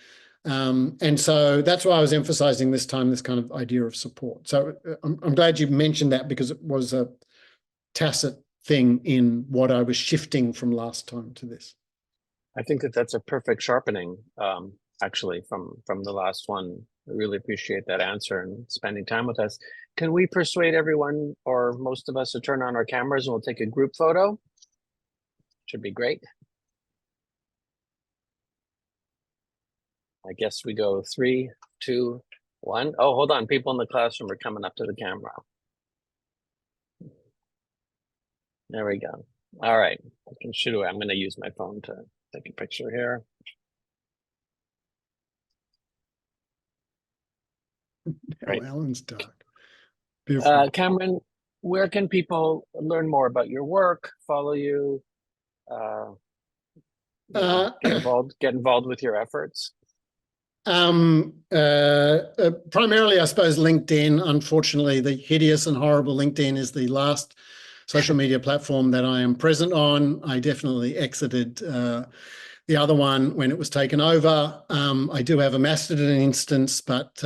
And so that's why I was emphasizing this time this kind of idea of support. So I'm glad you mentioned that, because it was a tacit thing in what I was shifting from last time to this.
I think that that's a perfect sharpening, actually, from the last one. I really appreciate that answer and spending time with us. Can we persuade everyone or most of us to turn on our cameras and we'll take a group photo? Should be great. I guess we go 3, 2, 1. Oh, hold on. People in the classroom are coming up to the camera. There we go. All right. I can shoot away. I'm going to use my phone to take a picture here. Great.
Oh, Alan's dark. Beautiful.
Cameron, where can people learn more about your work, follow you, get involved with your efforts?
Primarily, I suppose, LinkedIn. Unfortunately, the hideous and horrible LinkedIn is the last social media platform that I am present on. I definitely exited the other one when it was taken over. I do have a Mastodon instance, but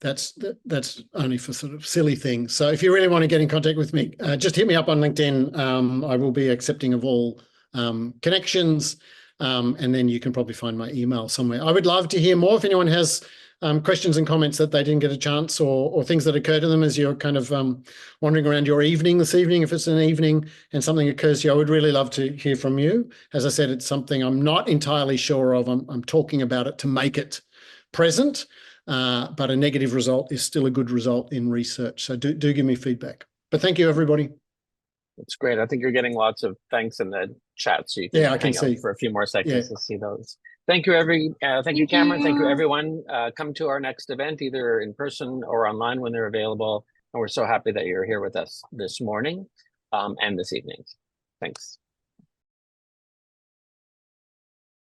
that's only for sort of silly things. So if you really want to get in contact with me, just hit me up on LinkedIn. I will be accepting of all connections. And then you can probably find my email somewhere. I would love to hear more if anyone has questions and comments that they didn't get a chance, or things that occur to them as you're kind of wandering around your evening this evening. If it's an evening and something occurs to you, I would really love to hear from you. As I said, it's something I'm not entirely sure of. I'm talking about it to make it present, but a negative result is still a good result in research. So do give me feedback. But thank you, everybody.
That's great. I think you're getting lots of thanks in the chat, so you can
I can
hang out
see
for a few more seconds to see those. Thank you, thank you, Cameron. Thank you, everyone. Come to our next event, either in person or online when they're available. And we're so happy that you're here with us this morning and this evening. Thanks.